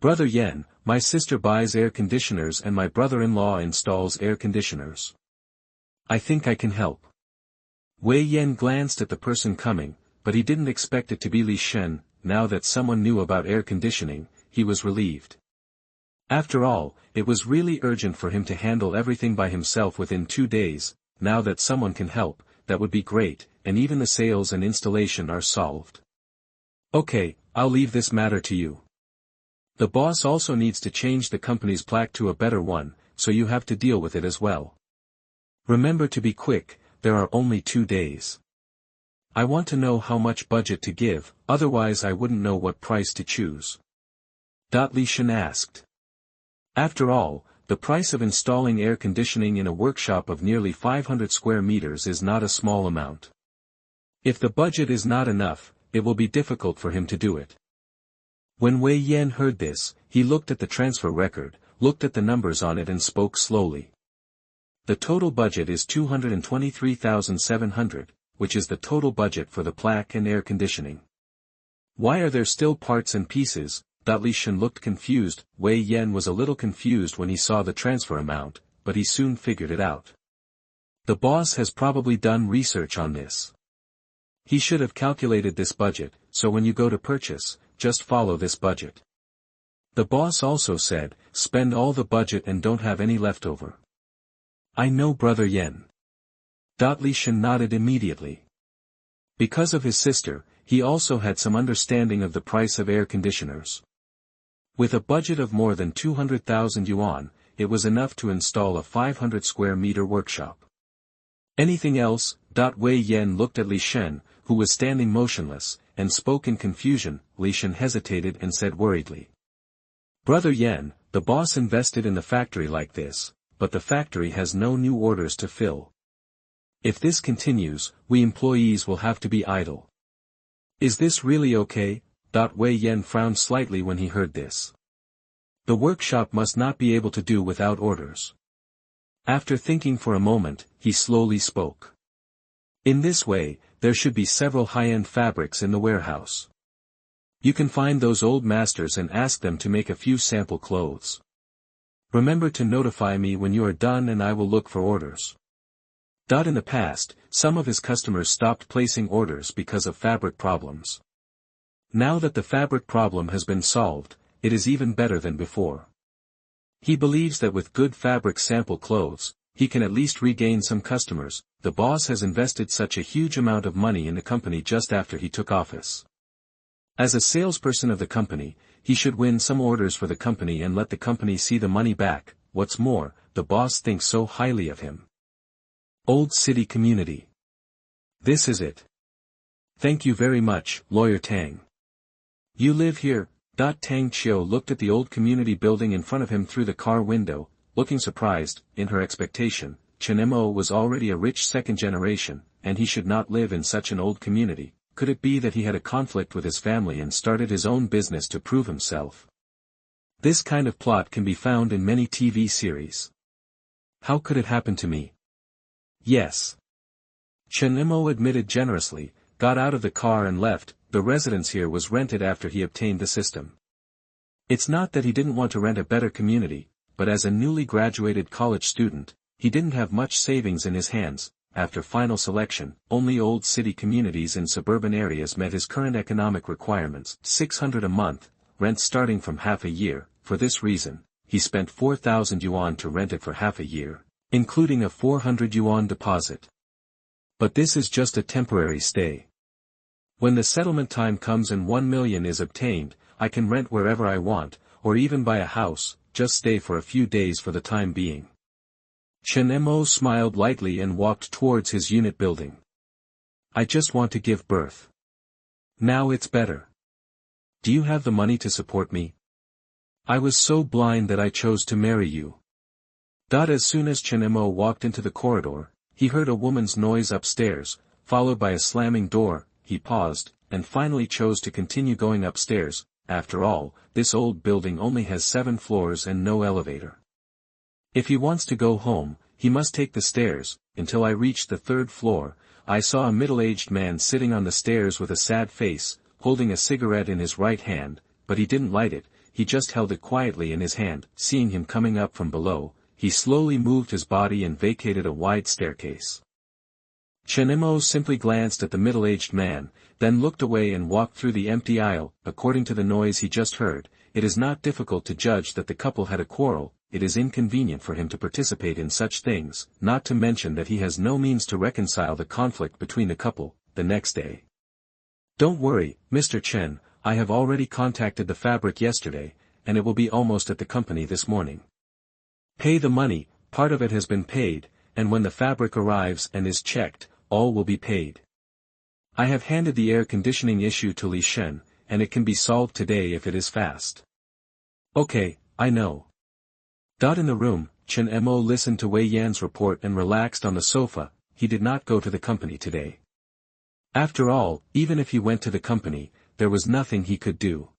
Brother Yan, my sister buys air conditioners and my brother-in-law installs air conditioners. I think I can help. Wei Yan glanced at the person coming, but he didn't expect it to be Li Shen. Now that someone knew about air conditioning, he was relieved. After all, it was really urgent for him to handle everything by himself within 2 days. Now that someone can help, that would be great, and even the sales and installation are solved. Okay, I'll leave this matter to you. The boss also needs to change the company's plaque to a better one, so you have to deal with it as well. Remember to be quick, there are only 2 days. I want to know how much budget to give, otherwise I wouldn't know what price to choose. Li Shen asked. After all, the price of installing air conditioning in a workshop of nearly 500 square meters is not a small amount. If the budget is not enough, it will be difficult for him to do it. When Wei Yan heard this, he looked at the transfer record, looked at the numbers on it and spoke slowly. The total budget is 223,700, which is the total budget for the plaque and air conditioning. Why are there still parts and pieces? Li Shen looked confused. Wei Yan was a little confused when he saw the transfer amount, but he soon figured it out. The boss has probably done research on this. He should have calculated this budget, so when you go to purchase, just follow this budget. The boss also said, spend all the budget and don't have any leftover. I know Brother Yan. Li Shen nodded immediately. Because of his sister, he also had some understanding of the price of air conditioners. With a budget of more than 200,000 yuan, it was enough to install a 500 square meter workshop. Anything else? Wei Yan looked at Li Shen, who was standing motionless, and spoke in confusion. Li Shen hesitated and said worriedly. Brother Yan, the boss invested in the factory like this, but the factory has no new orders to fill. If this continues, we employees will have to be idle. Is this really okay? Wei Yan frowned slightly when he heard this. The workshop must not be able to do without orders. After thinking for a moment, he slowly spoke. In this way, there should be several high-end fabrics in the warehouse. You can find those old masters and ask them to make a few sample clothes. Remember to notify me when you are done and I will look for orders. In the past, some of his customers stopped placing orders because of fabric problems. Now that the fabric problem has been solved, it is even better than before. He believes that with good fabric sample clothes, he can at least regain some customers. The boss has invested such a huge amount of money in the company just after he took office. As a salesperson of the company, he should win some orders for the company and let the company see the money back. What's more, the boss thinks so highly of him. Old City Community. This is it. Thank you very much, Lawyer Tang. You live here? Tang Qiu looked at the old community building in front of him through the car window, looking surprised. In her expectation, Chen Mo was already a rich second generation, and he should not live in such an old community. Could it be that he had a conflict with his family and started his own business to prove himself? This kind of plot can be found in many TV series. How could it happen to me? Yes. Chen Mo admitted generously, got out of the car and left. The residence here was rented after he obtained the system. It's not that he didn't want to rent a better community, but as a newly graduated college student, he didn't have much savings in his hands. After final selection, only old city communities in suburban areas met his current economic requirements. 600 a month, rent starting from half a year. For this reason, he spent 4,000 yuan to rent it for half a year, including a 400 yuan deposit. But this is just a temporary stay. When the settlement time comes and 1 million is obtained, I can rent wherever I want, or even buy a house, just stay for a few days for the time being. Chen Mo smiled lightly and walked towards his unit building. I just want to give birth. Now it's better. Do you have the money to support me? I was so blind that I chose to marry you. As soon as Chen Mo walked into the corridor, he heard a woman's noise upstairs, followed by a slamming door. He paused, and finally chose to continue going upstairs. After all, this old building only has 7 floors and no elevator. If he wants to go home, he must take the stairs. Until I reached the 3rd floor, I saw a middle-aged man sitting on the stairs with a sad face, holding a cigarette in his right hand, but he didn't light it, he just held it quietly in his hand. Seeing him coming up from below, he slowly moved his body and vacated a wide staircase. Chen Mo simply glanced at the middle-aged man, then looked away and walked through the empty aisle. According to the noise he just heard, it is not difficult to judge that the couple had a quarrel. It is inconvenient for him to participate in such things, not to mention that he has no means to reconcile the conflict between the couple. The next day. Don't worry, Mr. Chen, I have already contacted the fabric yesterday, and it will be almost at the company this morning. Pay the money, part of it has been paid, and when the fabric arrives and is checked, all will be paid. I have handed the air conditioning issue to Li Shen, and it can be solved today if it is fast. Okay, I know. In the room, Chen Mo listened to Wei Yan's report and relaxed on the sofa. He did not go to the company today. After all, even if he went to the company, there was nothing he could do.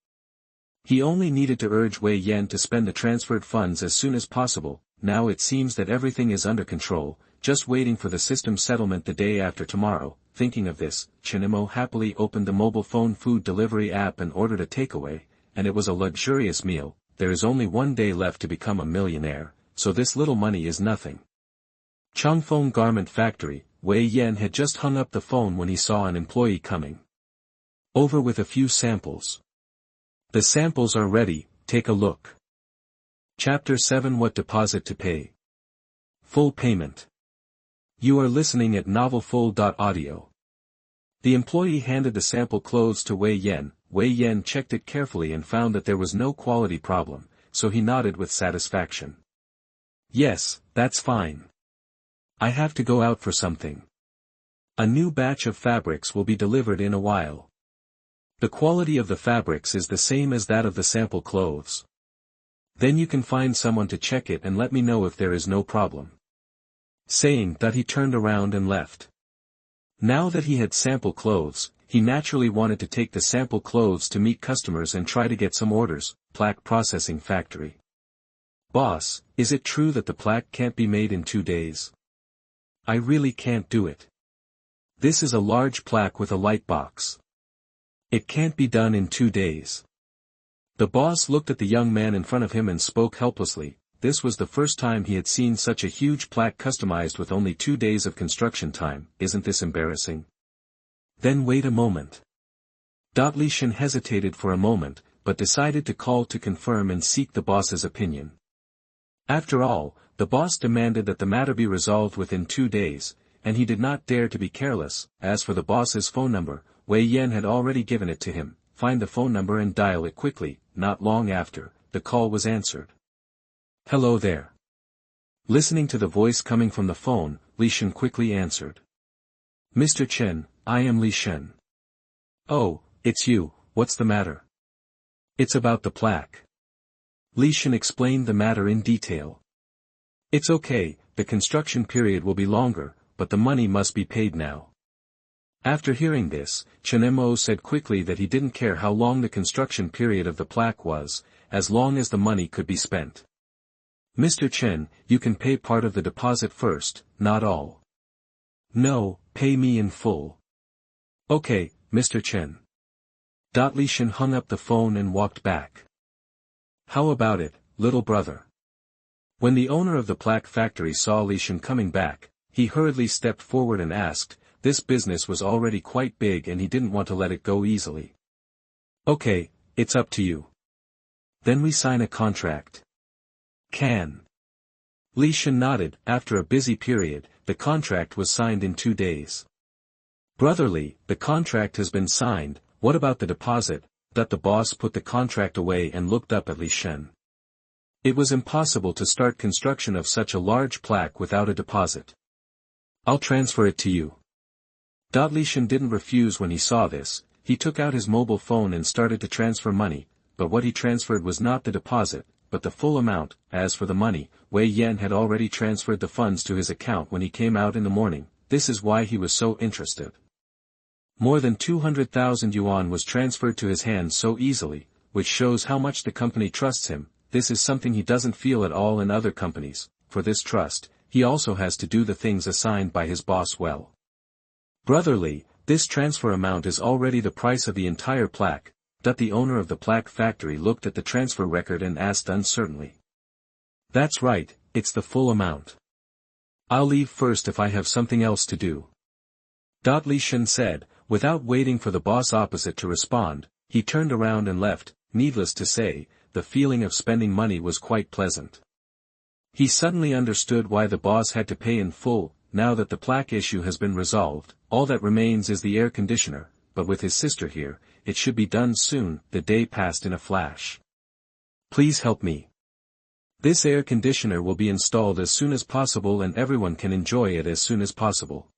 He only needed to urge Wei Yan to spend the transferred funds as soon as possible. Now it seems that everything is under control, just waiting for the system settlement the day after tomorrow. Thinking of this, Chen Mo happily opened the mobile phone food delivery app and ordered a takeaway, and it was a luxurious meal. There is only 1 day left to become a millionaire, so this little money is nothing. Changfeng Garment Factory. Wei Yan had just hung up the phone when he saw an employee coming over with a few samples. The samples are ready, take a look. Chapter 7 What Deposit to Pay. Full Payment. You are listening at novelfull.audio. The employee handed the sample clothes to Wei Yan. Wei Yan checked it carefully and found that there was no quality problem, so he nodded with satisfaction. Yes, that's fine. I have to go out for something. A new batch of fabrics will be delivered in a while. The quality of the fabrics is the same as that of the sample clothes. Then you can find someone to check it and let me know if there is no problem. Saying that, he turned around and left. Now that he had sample clothes, he naturally wanted to take the sample clothes to meet customers and try to get some orders. Plaque Processing Factory. Boss, is it true that the plaque can't be made in 2 days? I really can't do it. This is a large plaque with a light box. It can't be done in 2 days. The boss looked at the young man in front of him and spoke helplessly. This was the first time he had seen such a huge plaque customized with only 2 days of construction time. Isn't this embarrassing? Then wait a moment. Li Shen hesitated for a moment, but decided to call to confirm and seek the boss's opinion. After all, the boss demanded that the matter be resolved within 2 days, and he did not dare to be careless. As for the boss's phone number, Wei Yan had already given it to him. Find the phone number and dial it quickly. Not long after, the call was answered. Hello there. Listening to the voice coming from the phone, Li Shen quickly answered. Mr. Chen, I am Li Shen. Oh, it's you, what's the matter? It's about the plaque. Li Shen explained the matter in detail. It's okay, the construction period will be longer, but the money must be paid now. After hearing this, Chen Mo said quickly that he didn't care how long the construction period of the plaque was, as long as the money could be spent. Mr. Chen, you can pay part of the deposit first, not all. No, pay me in full. Okay, Mr. Chen. Li Shen hung up the phone and walked back. How about it, little brother? When the owner of the plaque factory saw Li Shen coming back, he hurriedly stepped forward and asked. This business was already quite big and he didn't want to let it go easily. Okay, it's up to you. Then we sign a contract. Can. Li Shen nodded. After a busy period, the contract was signed in 2 days. Brotherly, the contract has been signed, what about the deposit? That the boss put the contract away and looked up at Li Shen. It was impossible to start construction of such a large plaque without a deposit. I'll transfer it to you. Li Shen didn't refuse when he saw this. He took out his mobile phone and started to transfer money, but what he transferred was not the deposit, but the full amount. As for the money, Wei Yan had already transferred the funds to his account when he came out in the morning. This is why he was so interested. More than 200,000 yuan was transferred to his hands so easily, which shows how much the company trusts him. This is something he doesn't feel at all in other companies. For this trust, he also has to do the things assigned by his boss well. Brotherly, this transfer amount is already the price of the entire plaque. The owner of the plaque factory looked at the transfer record and asked uncertainly. That's right, it's the full amount. I'll leave first if I have something else to do. Li Shen said, without waiting for the boss opposite to respond, he turned around and left. Needless to say, the feeling of spending money was quite pleasant. He suddenly understood why the boss had to pay in full. Now that the plaque issue has been resolved, all that remains is the air conditioner, but with his sister here, it should be done soon. The day passed in a flash. Please help me. This air conditioner will be installed as soon as possible and everyone can enjoy it as soon as possible.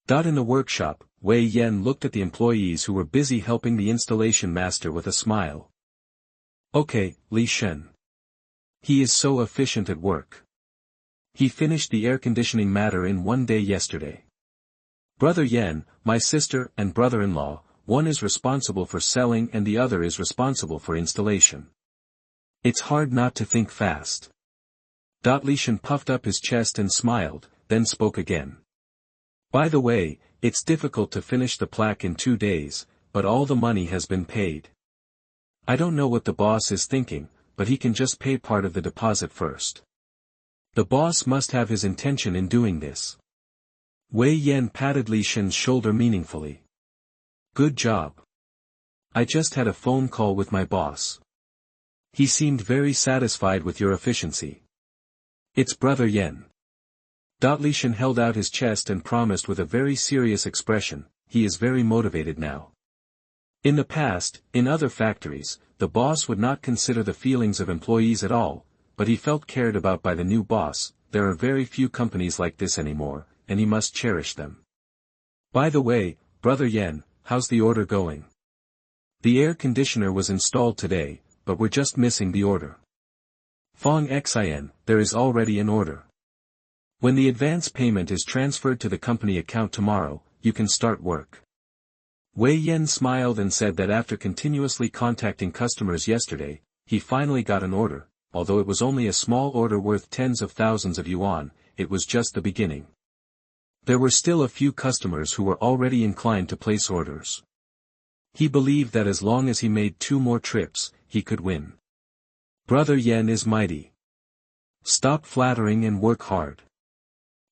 In the workshop, Wei Yan looked at the employees who were busy helping the installation master with a smile. Okay, Li Shen. He is so efficient at work. He finished the air conditioning matter in 1 day yesterday. Brother Yan, my sister and brother-in-law, one is responsible for selling and the other is responsible for installation. It's hard not to think fast. Li Shen puffed up his chest and smiled, then spoke again. By the way, it's difficult to finish the plaque in 2 days, but all the money has been paid. I don't know what the boss is thinking, but he can just pay part of the deposit first. The boss must have his intention in doing this. Wei Yan patted Li Shen's shoulder meaningfully. Good job. I just had a phone call with my boss. He seemed very satisfied with your efficiency. It's Brother Yan. Li Shen held out his chest and promised with a very serious expression, he is very motivated now. In the past, in other factories, the boss would not consider the feelings of employees at all, but he felt cared about by the new boss. There are very few companies like this anymore, and he must cherish them. By the way, Brother Yan, how's the order going? The air conditioner was installed today, but we're just missing the order. Fong Xin, there is already an order. When the advance payment is transferred to the company account tomorrow, you can start work. Wei Yan smiled and said that after continuously contacting customers yesterday, he finally got an order. Although it was only a small order worth tens of thousands of yuan, it was just the beginning. There were still a few customers who were already inclined to place orders. He believed that as long as he made 2 more trips, he could win. Brother Yan is mighty. Stop flattering and work hard.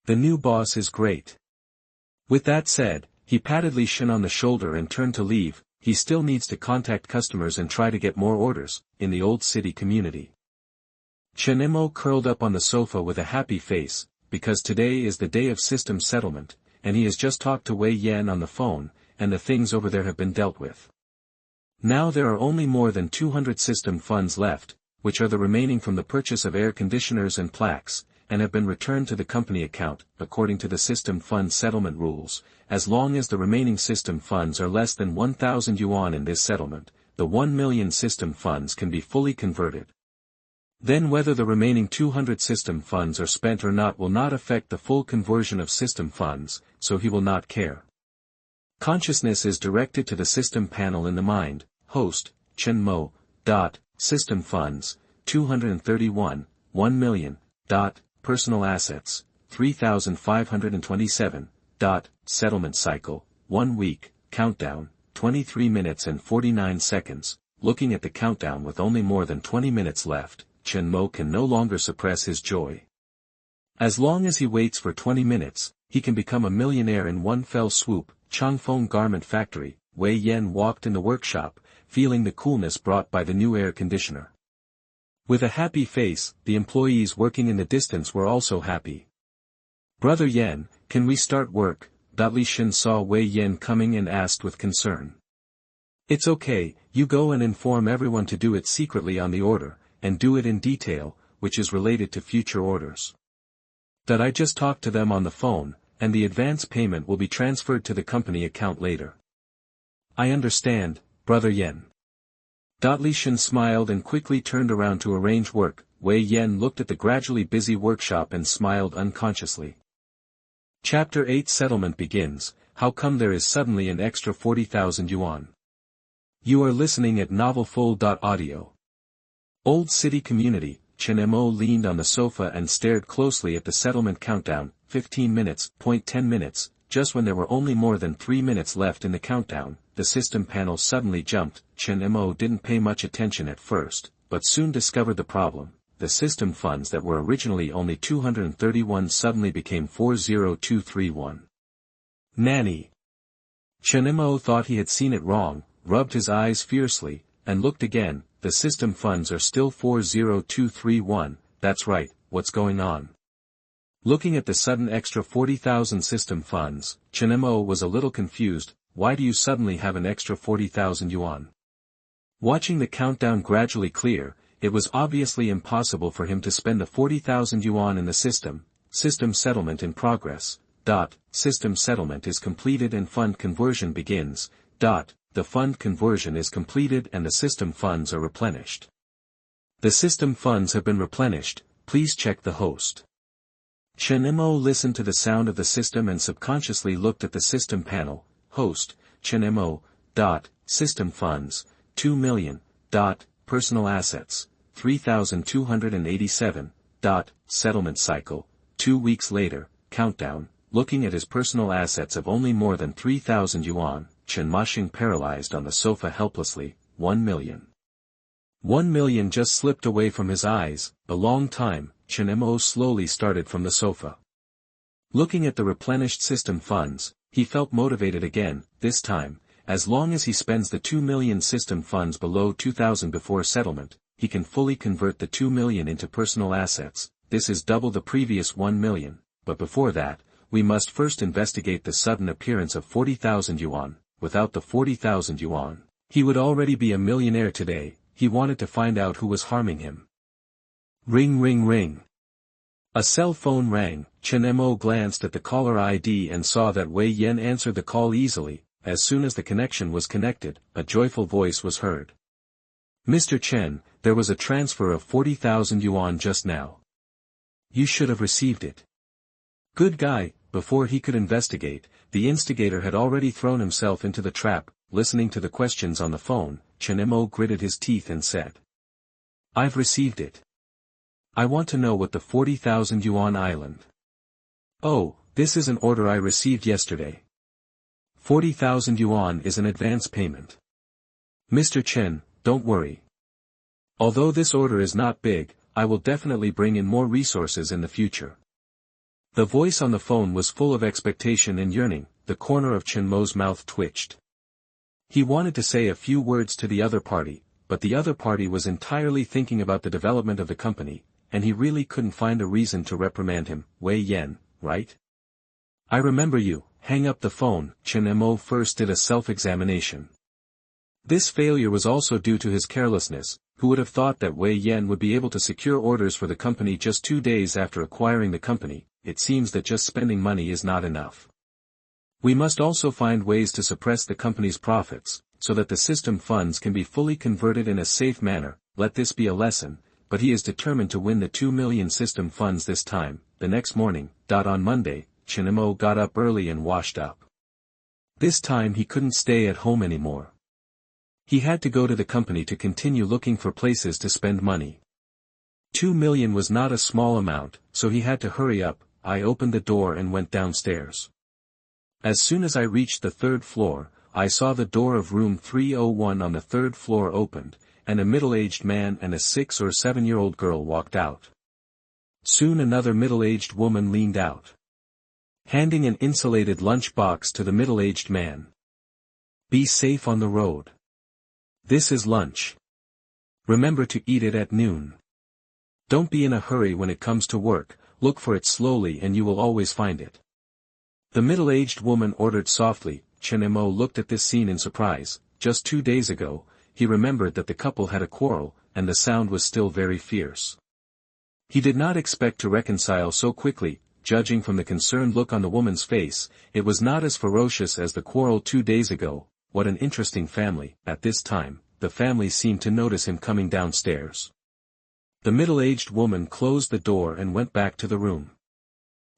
The new boss is great. With that said, he patted Li Shen on the shoulder and turned to leave. He still needs to contact customers and try to get more orders, in the old city community. Chen Mo curled up on the sofa with a happy face, because today is the day of system settlement, and he has just talked to Wei Yan on the phone, and the things over there have been dealt with. Now there are only more than 200 system funds left, which are the remaining from the purchase of air conditioners and plaques, and have been returned to the company account, according to the system fund settlement rules. As long as the remaining system funds are less than 1,000 yuan in this settlement, the 1 million system funds can be fully converted. Then whether the remaining 200 system funds are spent or not will not affect the full conversion of system funds, so he will not care. Consciousness is directed to the system panel in the mind. Host, Chen Mo. System funds, 231, 1 million. Personal assets, 3,527. Settlement cycle, 1 week, countdown, 23 minutes and 49 seconds. Looking at the countdown with only more than 20 minutes left, Chen Mo can no longer suppress his joy. As long as he waits for 20 minutes, he can become a millionaire in one fell swoop. Changfeng Garment Factory. Wei Yan walked in the workshop, feeling the coolness brought by the new air conditioner. With a happy face, the employees working in the distance were also happy. "Brother Yan, can we start work?" Li Shen saw Wei Yan coming and asked with concern. "It's okay, you go and inform everyone to do it secretly on the order, and do it in detail, which is related to future orders. I just talked to them on the phone, and the advance payment will be transferred to the company account later." "I understand, Brother Yan." Li Shen smiled and quickly turned around to arrange work. Wei Yan looked at the gradually busy workshop and smiled unconsciously. Chapter 8 Settlement begins. How come there is suddenly an extra 40,000 yuan? You are listening at novelfull.audio. Old City Community. Chen Mo leaned on the sofa and stared closely at the settlement countdown. 15 minutes, 10 minutes, just when there were only more than 3 minutes left in the countdown, the system panel suddenly jumped. Chen Mo didn't pay much attention at first, but soon discovered the problem. The system funds that were originally only 231 suddenly became 40231. Nanny. Chen Mo thought he had seen it wrong, rubbed his eyes fiercely, and looked again. The system funds are still 40231, that's right, what's going on? Looking at the sudden extra 40,000 system funds, Chen Mo was a little confused. Why do you suddenly have an extra 40,000 yuan? Watching the countdown gradually clear, it was obviously impossible for him to spend the 40,000 yuan in the system. System settlement in progress. System settlement is completed and fund conversion begins. The fund conversion is completed and the system funds are replenished. The system funds have been replenished, please check the host. Chen Mo listened to the sound of the system and subconsciously looked at the system panel. Host, Chen Mo. System funds, 2 million. Personal assets, 3,287. Settlement cycle, 2 weeks later, countdown, looking at his personal assets of only more than 3,000 yuan, Chen Mo paralyzed on the sofa helplessly. 1 million. 1 million just slipped away from his eyes. A long time. Chen Mo slowly started from the sofa. Looking at the replenished system funds, he felt motivated again. This time, as long as he spends the 2 million system funds below 2,000 before settlement, he can fully convert the 2 million into personal assets. This is double the previous 1 million, but before that, we must first investigate the sudden appearance of 40,000 yuan. Without the 40,000 yuan, he would already be a millionaire today. He wanted to find out who was harming him. Ring ring ring. A cell phone rang. Chen Mo glanced at the caller ID and saw that Wei Yan answered the call easily. As soon as the connection was connected, a joyful voice was heard. "Mr. Chen, there was a transfer of 40,000 yuan just now. You should have received it." Good guy. Before he could investigate, the instigator had already thrown himself into the trap. Listening to the questions on the phone, Chen Mo gritted his teeth and said, "I've received it. I want to know what the 40,000 yuan island." "Oh, this is an order I received yesterday. 40,000 yuan is an advance payment. Mr. Chen, don't worry. Although this order is not big, I will definitely bring in more resources in the future." The voice on the phone was full of expectation and yearning. The corner of Chen Mo's mouth twitched. He wanted to say a few words to the other party, but the other party was entirely thinking about the development of the company, and he really couldn't find a reason to reprimand him. "Wei Yan, right? I remember you." Hang up the phone. Chen Mo first did a self-examination. This failure was also due to his carelessness. Who would have thought that Wei Yan would be able to secure orders for the company just 2 days after acquiring the company? It seems that just spending money is not enough. We must also find ways to suppress the company's profits, so that the system funds can be fully converted in a safe manner. Let this be a lesson. But he is determined to win the 2 million system funds this time. The next morning, on Monday, Chen Mo got up early and washed up. This time he couldn't stay at home anymore. He had to go to the company to continue looking for places to spend money. 2 million was not a small amount, so he had to hurry up. I opened the door and went downstairs. As soon as I reached the 3rd floor, I saw the door of room 301 on the 3rd floor opened, and a middle-aged man and a 6 or 7-year-old girl walked out. Soon another middle-aged woman leaned out, handing an insulated lunch box to the middle-aged man. "Be safe on the road. This is lunch. Remember to eat it at noon." Don't be in a hurry when it comes to work, look for it slowly and you will always find it. The middle-aged woman ordered softly. Chen Mo looked at this scene in surprise. Just 2 days ago, he remembered that the couple had a quarrel, and the sound was still very fierce. He did not expect to reconcile so quickly. Judging from the concerned look on the woman's face, it was not as ferocious as the quarrel 2 days ago. What an interesting family. At this time, the family seemed to notice him coming downstairs. The middle-aged woman closed the door and went back to the room.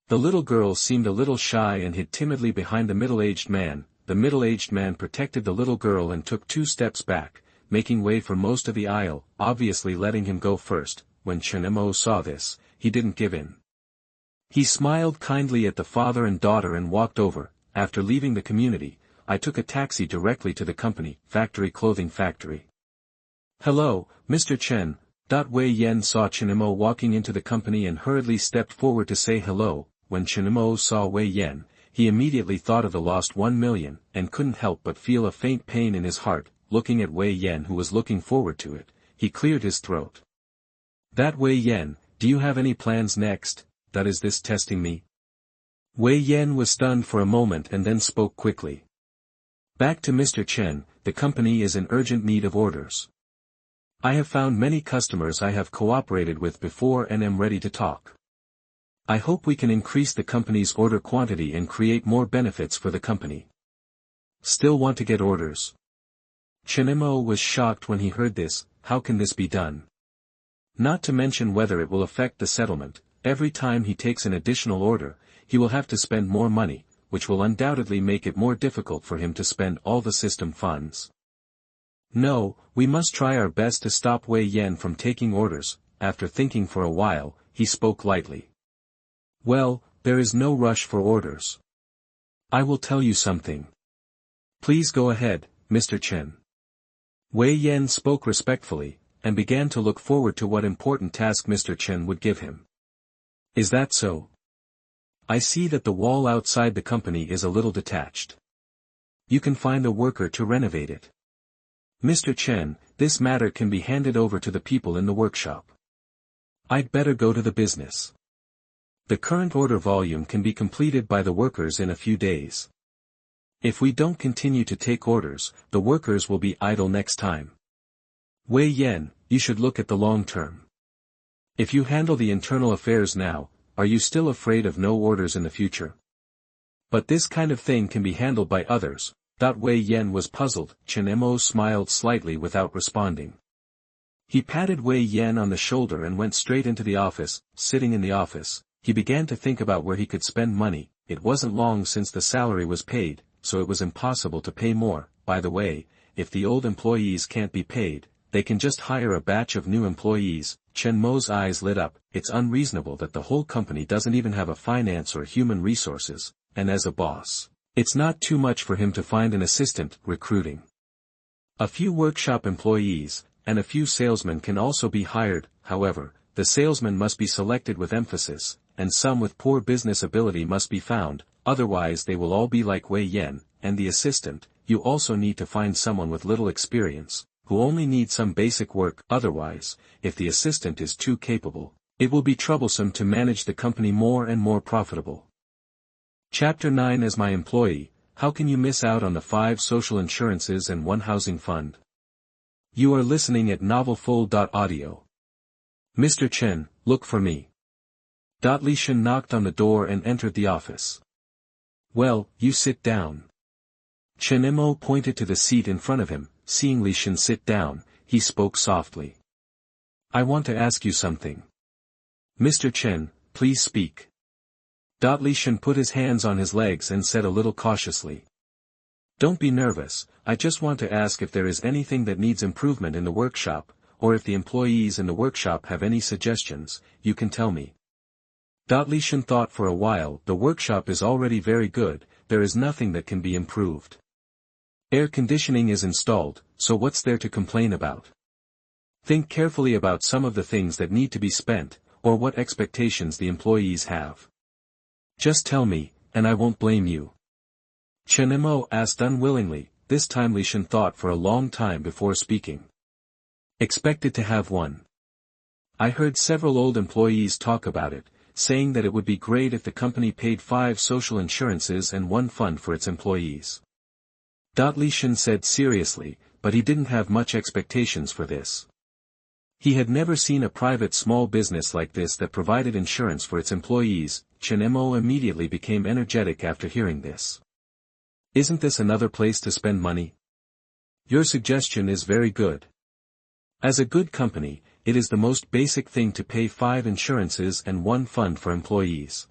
The little girl seemed a little shy and hid timidly behind the middle-aged man. The middle-aged man protected the little girl and took 2 steps back, making way for most of the aisle, obviously letting him go first. When Chen Mo saw this, he didn't give in. He smiled kindly at the father and daughter and walked over. After leaving the community, I took a taxi directly to the company, clothing factory. Hello, Mr. Chen. Wei Yan saw Chen Mo walking into the company and hurriedly stepped forward to say hello. When Chen Mo saw Wei Yan, he immediately thought of the lost 1 million, and couldn't help but feel a faint pain in his heart. Looking at Wei Yan who was looking forward to it, he cleared his throat. That Wei Yan, do you have any plans next? That is this testing me? Wei Yan was stunned for a moment and then spoke quickly. Back to Mr. Chen, the company is in urgent need of orders. I have found many customers I have cooperated with before and am ready to talk. I hope we can increase the company's order quantity and create more benefits for the company. Still want to get orders? Chen Mo was shocked when he heard this. How can this be done? Not to mention whether it will affect the settlement. Every time he takes an additional order, he will have to spend more money, which will undoubtedly make it more difficult for him to spend all the system funds. No, we must try our best to stop Wei Yan from taking orders. After thinking for a while, he spoke lightly. Well, there is no rush for orders. I will tell you something. Please go ahead, Mr. Chen. Wei Yan spoke respectfully, and began to look forward to what important task Mr. Chen would give him. Is that so? I see that the wall outside the company is a little detached. You can find a worker to renovate it. Mr. Chen, this matter can be handed over to the people in the workshop. I'd better go to the business. The current order volume can be completed by the workers in a few days. If we don't continue to take orders, the workers will be idle next time. Wei Yan, you should look at the long term. If you handle the internal affairs now, are you still afraid of no orders in the future? But this kind of thing can be handled by others. Wei Yan was puzzled. Chen Mo smiled slightly without responding. He patted Wei Yan on the shoulder and went straight into the office. Sitting in the office, he began to think about where he could spend money. It wasn't long since the salary was paid, so it was impossible to pay more. By the way, if the old employees can't be paid, they can just hire a batch of new employees. Chen Mo's eyes lit up. It's unreasonable that the whole company doesn't even have a finance or human resources, and as a boss, it's not too much for him to find an assistant. Recruiting. A few workshop employees, and a few salesmen can also be hired. However, the salesmen must be selected with emphasis, and some with poor business ability must be found, otherwise they will all be like Wei Yan. And the assistant, you also need to find someone with little experience, who only needs some basic work. Otherwise, if the assistant is too capable, it will be troublesome to manage the company more and more profitable. Chapter 9. As my employee, how can you miss out on the 5 social insurances and 1 housing fund? You are listening at novelfull.audio. Mr. Chen, look for me. Li Shen knocked on the door and entered the office. Well, you sit down. Chen Mo pointed to the seat in front of him. Seeing Li Shen sit down, he spoke softly. I want to ask you something. Mr. Chen, please speak. Li Shen put his hands on his legs and said a little cautiously. Don't be nervous, I just want to ask if there is anything that needs improvement in the workshop, or if the employees in the workshop have any suggestions, you can tell me. Li Shen thought for a while. The workshop is already very good, there is nothing that can be improved. Air conditioning is installed, so what's there to complain about? Think carefully about some of the things that need to be spent, or what expectations the employees have. Just tell me, and I won't blame you. Chen Mo asked unwillingly. This time Li Shen thought for a long time before speaking. Expected to have 1. I heard several old employees talk about it, saying that it would be great if the company paid 5 social insurances and 1 fund for its employees. Li Shen said seriously, but he didn't have much expectations for this. He had never seen a private small business like this that provided insurance for its employees. Chen Mo immediately became energetic after hearing this. Isn't this another place to spend money? Your suggestion is very good. As a good company, it is the most basic thing to pay 5 insurances and 1 fund for employees.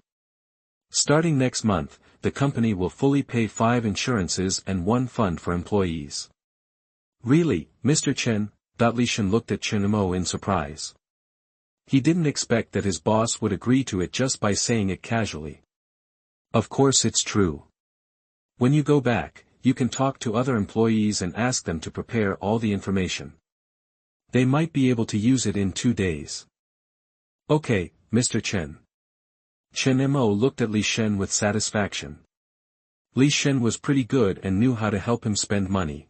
Starting next month, the company will fully pay 5 insurances and 1 fund for employees. Really, Mr. Chen? Li Shen looked at Chen Mo in surprise. He didn't expect that his boss would agree to it just by saying it casually. Of course it's true. When you go back, you can talk to other employees and ask them to prepare all the information. They might be able to use it in 2 days. Okay, Mr. Chen. Chen Mo looked at Li Shen with satisfaction. Li Shen was pretty good and knew how to help him spend money.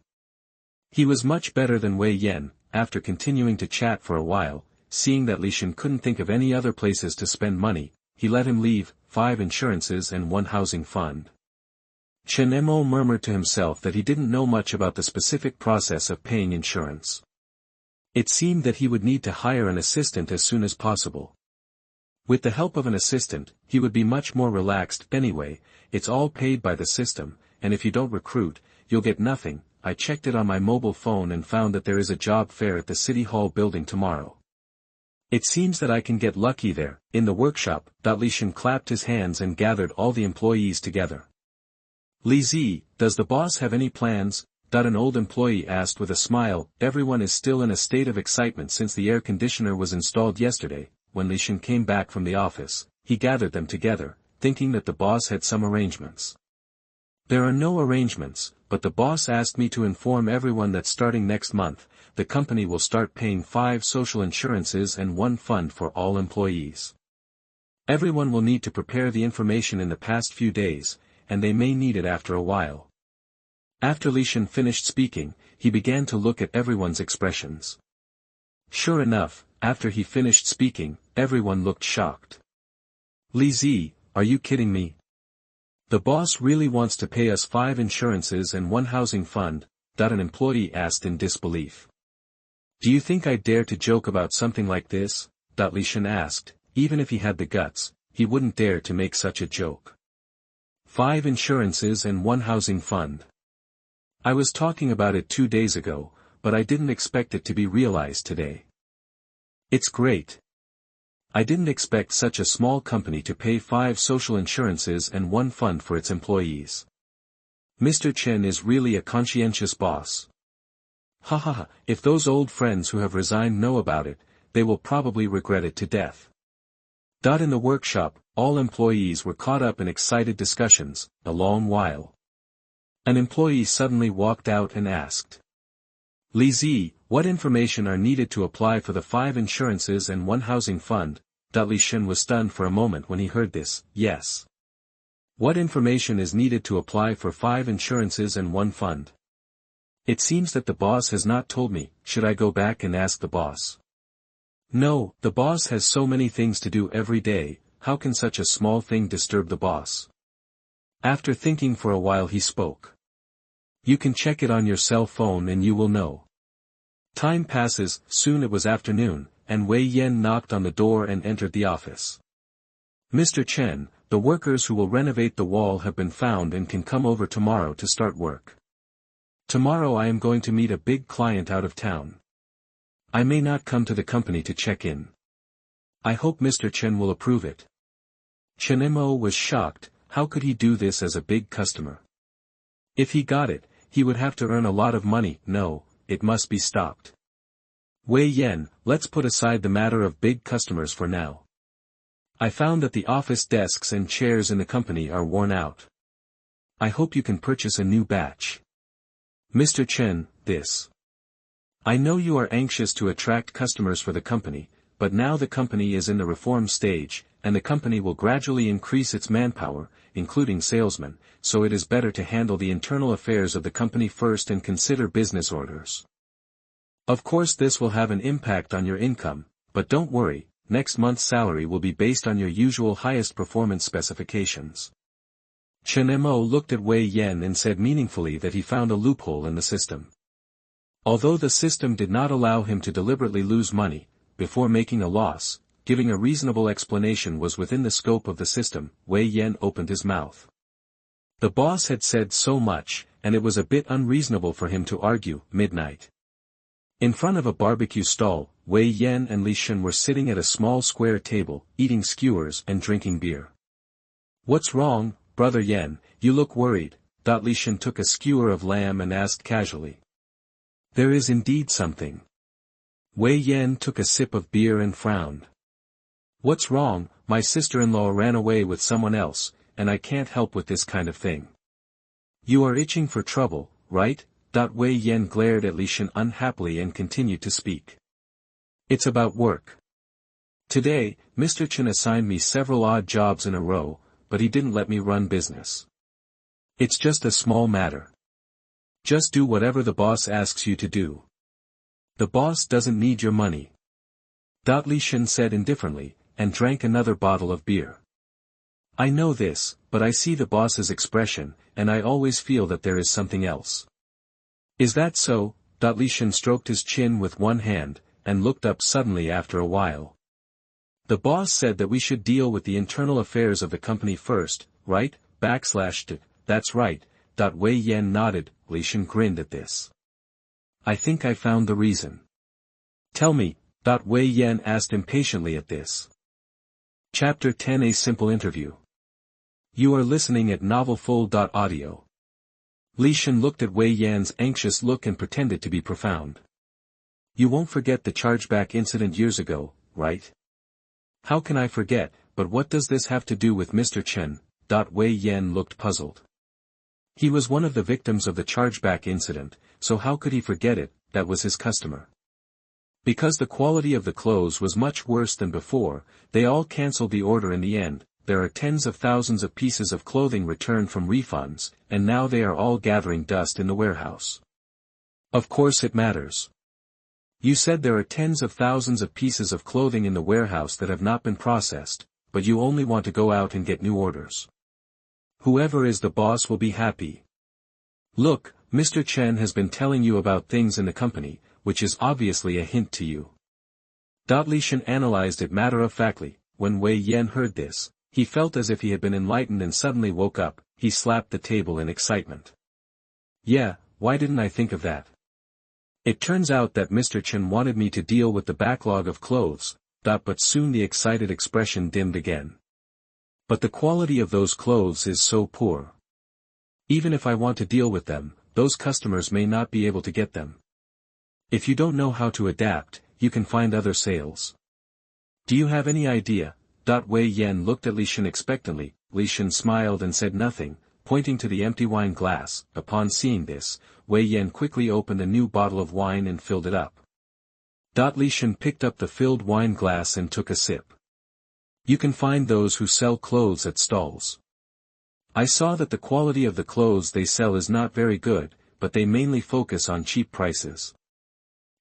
He was much better than Wei Yan. After continuing to chat for a while, seeing that Li Shen couldn't think of any other places to spend money, he let him leave 5 insurances and 1 housing fund. Chen Mo murmured to himself that he didn't know much about the specific process of paying insurance. It seemed that he would need to hire an assistant as soon as possible. With the help of an assistant, he would be much more relaxed. Anyway, it's all paid by the system, and if you don't recruit, you'll get nothing. I checked it on my mobile phone and found that there is a job fair at the City Hall building tomorrow. It seems that I can get lucky there. In the workshop, Li Shen clapped his hands and gathered all the employees together. Li Zi, does the boss have any plans? An old employee asked with a smile. Everyone is still in a state of excitement since the air conditioner was installed yesterday. When Li Shen came back from the office, he gathered them together, thinking that the boss had some arrangements. There are no arrangements, but the boss asked me to inform everyone that starting next month, the company will start paying 5 social insurances and 1 fund for all employees. Everyone will need to prepare the information in the past few days, and they may need it after a while. After Li Shen finished speaking, he began to look at everyone's expressions. Sure enough, after he finished speaking, everyone looked shocked. Li Zi, are you kidding me? The boss really wants to pay us 5 insurances and 1 housing fund? An employee asked in disbelief. Do you think I'd dare to joke about something like this? Li Shen asked. Even if he had the guts, he wouldn't dare to make such a joke. 5 insurances and 1 housing fund. I was talking about it 2 days ago, but I didn't expect it to be realized today. It's great. I didn't expect such a small company to pay 5 social insurances and 1 fund for its employees. Mr. Chen is really a conscientious boss. Ha ha ha, if those old friends who have resigned know about it, they will probably regret it to death. In the workshop, all employees were caught up in excited discussions. A long while. An employee suddenly walked out and asked. Li Zi, what information are needed to apply for the 5 insurances and 1 housing fund? Li Shen was stunned for a moment when he heard this. Yes. What information is needed to apply for 5 insurances and 1 fund? It seems that the boss has not told me. Should I go back and ask the boss? No, the boss has so many things to do every day. How can such a small thing disturb the boss? After thinking for a while he spoke. You can check it on your cell phone and you will know. Time passes. Soon it was afternoon, and Wei Yan knocked on the door and entered the office. Mr. Chen, the workers who will renovate the wall have been found and can come over tomorrow to start work. Tomorrow I am going to meet a big client out of town. I may not come to the company to check in. I hope Mr. Chen will approve it. Chen Mo was shocked. How could he do this as a big customer? If he got it, he would have to earn a lot of money. No, it must be stopped. Wei Yan, let's put aside the matter of big customers for now. I found that the office desks and chairs in the company are worn out. I hope you can purchase a new batch. Mr. Chen, this. I know you are anxious to attract customers for the company, but now the company is in the reform stage, and the company will gradually increase its manpower, including salesmen, so it is better to handle the internal affairs of the company first and consider business orders. Of course this will have an impact on your income, but don't worry, next month's salary will be based on your usual highest performance specifications. Chen Mo looked at Wei Yan and said meaningfully that he found a loophole in the system. Although the system did not allow him to deliberately lose money, before making a loss, giving a reasonable explanation was within the scope of the system. Wei Yan opened his mouth. The boss had said so much, and it was a bit unreasonable for him to argue. Midnight. In front of a barbecue stall, Wei Yan and Li Shen were sitting at a small square table, eating skewers and drinking beer. What's wrong, Brother Yan, you look worried? Li Shen took a skewer of lamb and asked casually. There is indeed something. Wei Yan took a sip of beer and frowned. What's wrong? My sister-in-law ran away with someone else, and I can't help with this kind of thing. You are itching for trouble, right? Wei Yan glared at Li Shen unhappily and continued to speak. It's about work. Today, Mr. Chen assigned me several odd jobs in a row, but he didn't let me run business. It's just a small matter. Just do whatever the boss asks you to do. The boss doesn't need your money. Li Shen said indifferently, and drank another bottle of beer. I know this, but I see the boss's expression, and I always feel that there is something else. Is that so? Li Shen stroked his chin with one hand, and looked up suddenly after a while. The boss said that we should deal with the internal affairs of the company first, right? That's right. Wei Yan nodded. Li Shen grinned at this. I think I found the reason. Tell me, Wei Yan asked impatiently at this. Chapter 10: A Simple Interview. You are listening at novelfull.audio. Li Shen looked at Wei Yan's anxious look and pretended to be profound. You won't forget the chargeback incident years ago, right? How can I forget, but what does this have to do with Mr. Chen? Wei Yan looked puzzled. He was one of the victims of the chargeback incident, so how could he forget it? That was his customer. Because the quality of the clothes was much worse than before, they all cancelled the order in the end. There are tens of thousands of pieces of clothing returned from refunds, and now they are all gathering dust in the warehouse. Of course it matters. You said there are tens of thousands of pieces of clothing in the warehouse that have not been processed, but you only want to go out and get new orders. Whoever is the boss will be happy. Look, Mr. Chen has been telling you about things in the company, which is obviously a hint to you. Li Shen analyzed it matter-of-factly. When Wei Yan heard this, he felt as if he had been enlightened and suddenly woke up. He slapped the table in excitement. Yeah, why didn't I think of that? It turns out that Mr. Chen wanted me to deal with the backlog of clothes, but soon the excited expression dimmed again. But the quality of those clothes is so poor. Even if I want to deal with them, those customers may not be able to get them. If you don't know how to adapt, you can find other sales. Do you have any idea? Wei Yan looked at Li Shen expectantly. Li Shen smiled and said nothing, pointing to the empty wine glass. Upon seeing this, Wei Yan quickly opened a new bottle of wine and filled it up. Li Shen picked up the filled wine glass and took a sip. You can find those who sell clothes at stalls. I saw that the quality of the clothes they sell is not very good, but they mainly focus on cheap prices.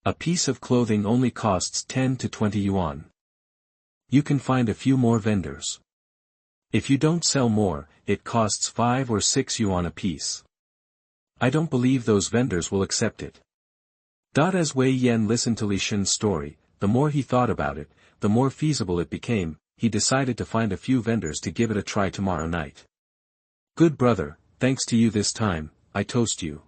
A piece of clothing only costs 10 to 20 yuan. You can find a few more vendors. If you don't sell more, it costs 5 or 6 yuan a piece. I don't believe those vendors will accept it. As Wei Yan listened to Li Shen's story, the more he thought about it, the more feasible it became. He decided to find a few vendors to give it a try tomorrow night. Good brother, thanks to you this time, I toast you.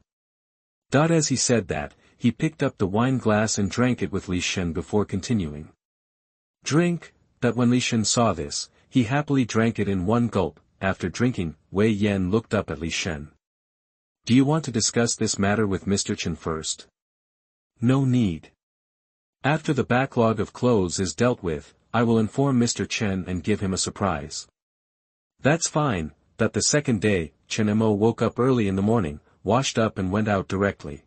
As he said that, he picked up the wine glass and drank it with Li Shen before continuing. Drink. When Li Shen saw this, he happily drank it in one gulp. After drinking, Wei Yan looked up at Li Shen. Do you want to discuss this matter with Mr. Chen first? No need. After the backlog of clothes is dealt with, I will inform Mr. Chen and give him a surprise. That's fine. The second day, Chen Mo woke up early in the morning, washed up and went out directly.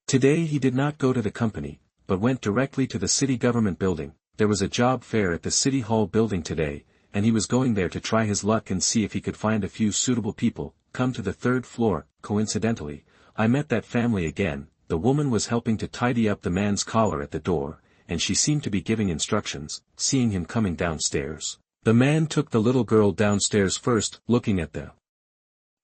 Today he did not go to the company, but went directly to the city government building. There was a job fair at the city hall building today, and he was going there to try his luck and see if he could find a few suitable people. Come to the 3rd floor. Coincidentally, I met that family again. The woman was helping to tidy up the man's collar at the door, and she seemed to be giving instructions, seeing him coming downstairs. The man took the little girl downstairs first, looking at the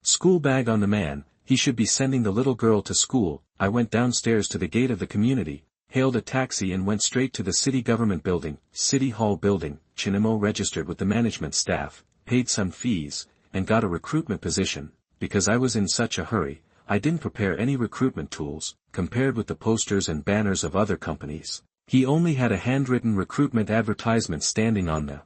school bag on the man. He should be sending the little girl to school. I went downstairs to the gate of the community, hailed a taxi and went straight to the city government building, City Hall building. Chen Mo registered with the management staff, paid some fees, and got a recruitment position. Because I was in such a hurry, I didn't prepare any recruitment tools, compared with the posters and banners of other companies. He only had a handwritten recruitment advertisement standing on the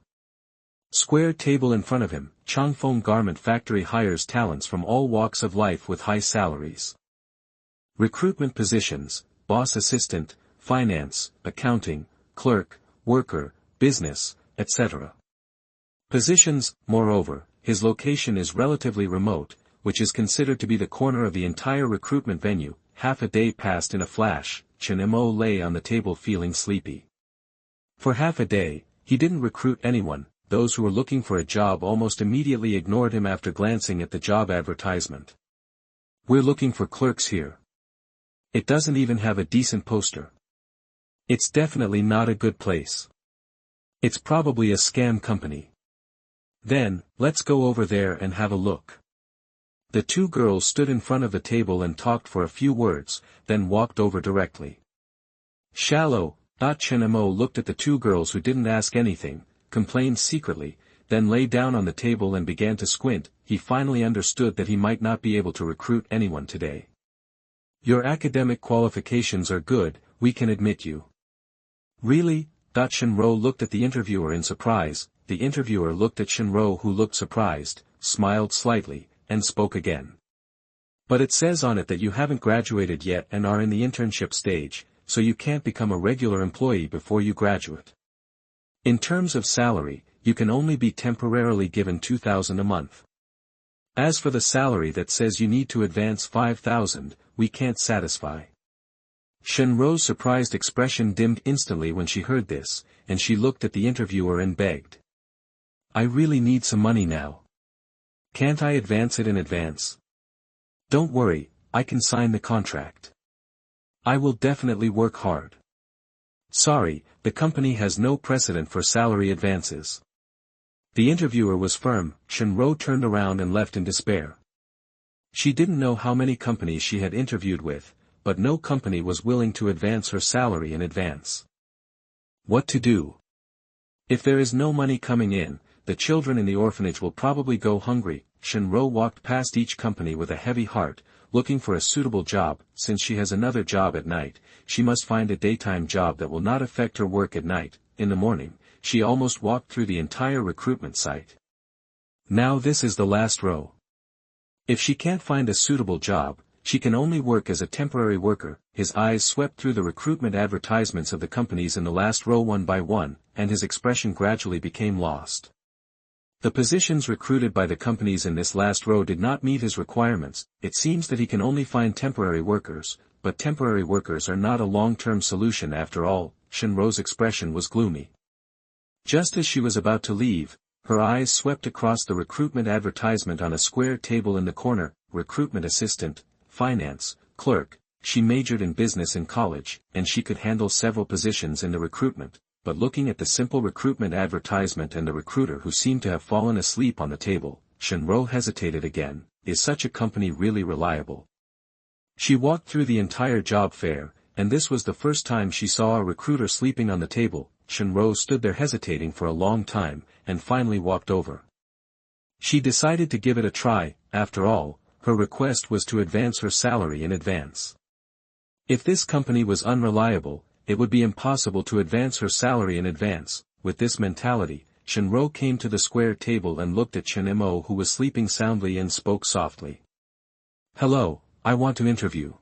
square table in front of him. Changfeng Garment Factory hires talents from all walks of life with high salaries. Recruitment positions: boss assistant, finance, accounting, clerk, worker, business, etc. Positions. Moreover, his location is relatively remote, which is considered to be the corner of the entire recruitment venue. Half a day passed in a flash. Chen Mo lay on the table feeling sleepy. For half a day, he didn't recruit anyone. Those who were looking for a job almost immediately ignored him after glancing at the job advertisement. We're looking for clerks here. It doesn't even have a decent poster. It's definitely not a good place. It's probably a scam company. Then, let's go over there and have a look. The two girls stood in front of the table and talked for a few words, then walked over directly. Shallow. Chen Mo looked at the two girls who didn't ask anything, complained secretly, then lay down on the table and began to squint. He finally understood that he might not be able to recruit anyone today. Your academic qualifications are good, we can admit you. Really? Chen Mo looked at the interviewer in surprise. The interviewer looked at Chen Mo, who looked surprised, smiled slightly, and spoke again. But it says on it that you haven't graduated yet and are in the internship stage, so you can't become a regular employee before you graduate. In terms of salary, you can only be temporarily given 2,000 a month. As for the salary that says you need to advance 5,000, we can't satisfy. Chen Mo's surprised expression dimmed instantly when she heard this, and she looked at the interviewer and begged. I really need some money now. Can't I advance it in advance? Don't worry, I can sign the contract. I will definitely work hard. Sorry, the company has no precedent for salary advances. The interviewer was firm. Chen Mo turned around and left in despair. She didn't know how many companies she had interviewed with, but no company was willing to advance her salary in advance. What to do? If there is no money coming in, the children in the orphanage will probably go hungry. Chen Mo walked past each company with a heavy heart, looking for a suitable job. Since she has another job at night, she must find a daytime job that will not affect her work at night. In the morning, she almost walked through the entire recruitment site. Now this is the last row. If she can't find a suitable job, she can only work as a temporary worker. His eyes swept through the recruitment advertisements of the companies in the last row one by one, and his expression gradually became lost. The positions recruited by the companies in this last row did not meet his requirements. It seems that he can only find temporary workers, but temporary workers are not a long-term solution after all. Chen Mo's expression was gloomy. Just as she was about to leave, her eyes swept across the recruitment advertisement on a square table in the corner. Recruitment assistant, finance, clerk. She majored in business in college, and she could handle several positions in the recruitment. But looking at the simple recruitment advertisement and the recruiter who seemed to have fallen asleep on the table, Chen Mo hesitated again. Is such a company really reliable? She walked through the entire job fair, and this was the first time she saw a recruiter sleeping on the table. Chen Mo stood there hesitating for a long time, and finally walked over. She decided to give it a try. After all, her request was to advance her salary in advance. If this company was unreliable, it would be impossible to advance her salary in advance. With this mentality, Chen Mo came to the square table and looked at Chen Mo, who was sleeping soundly, and spoke softly. Hello, I want to interview.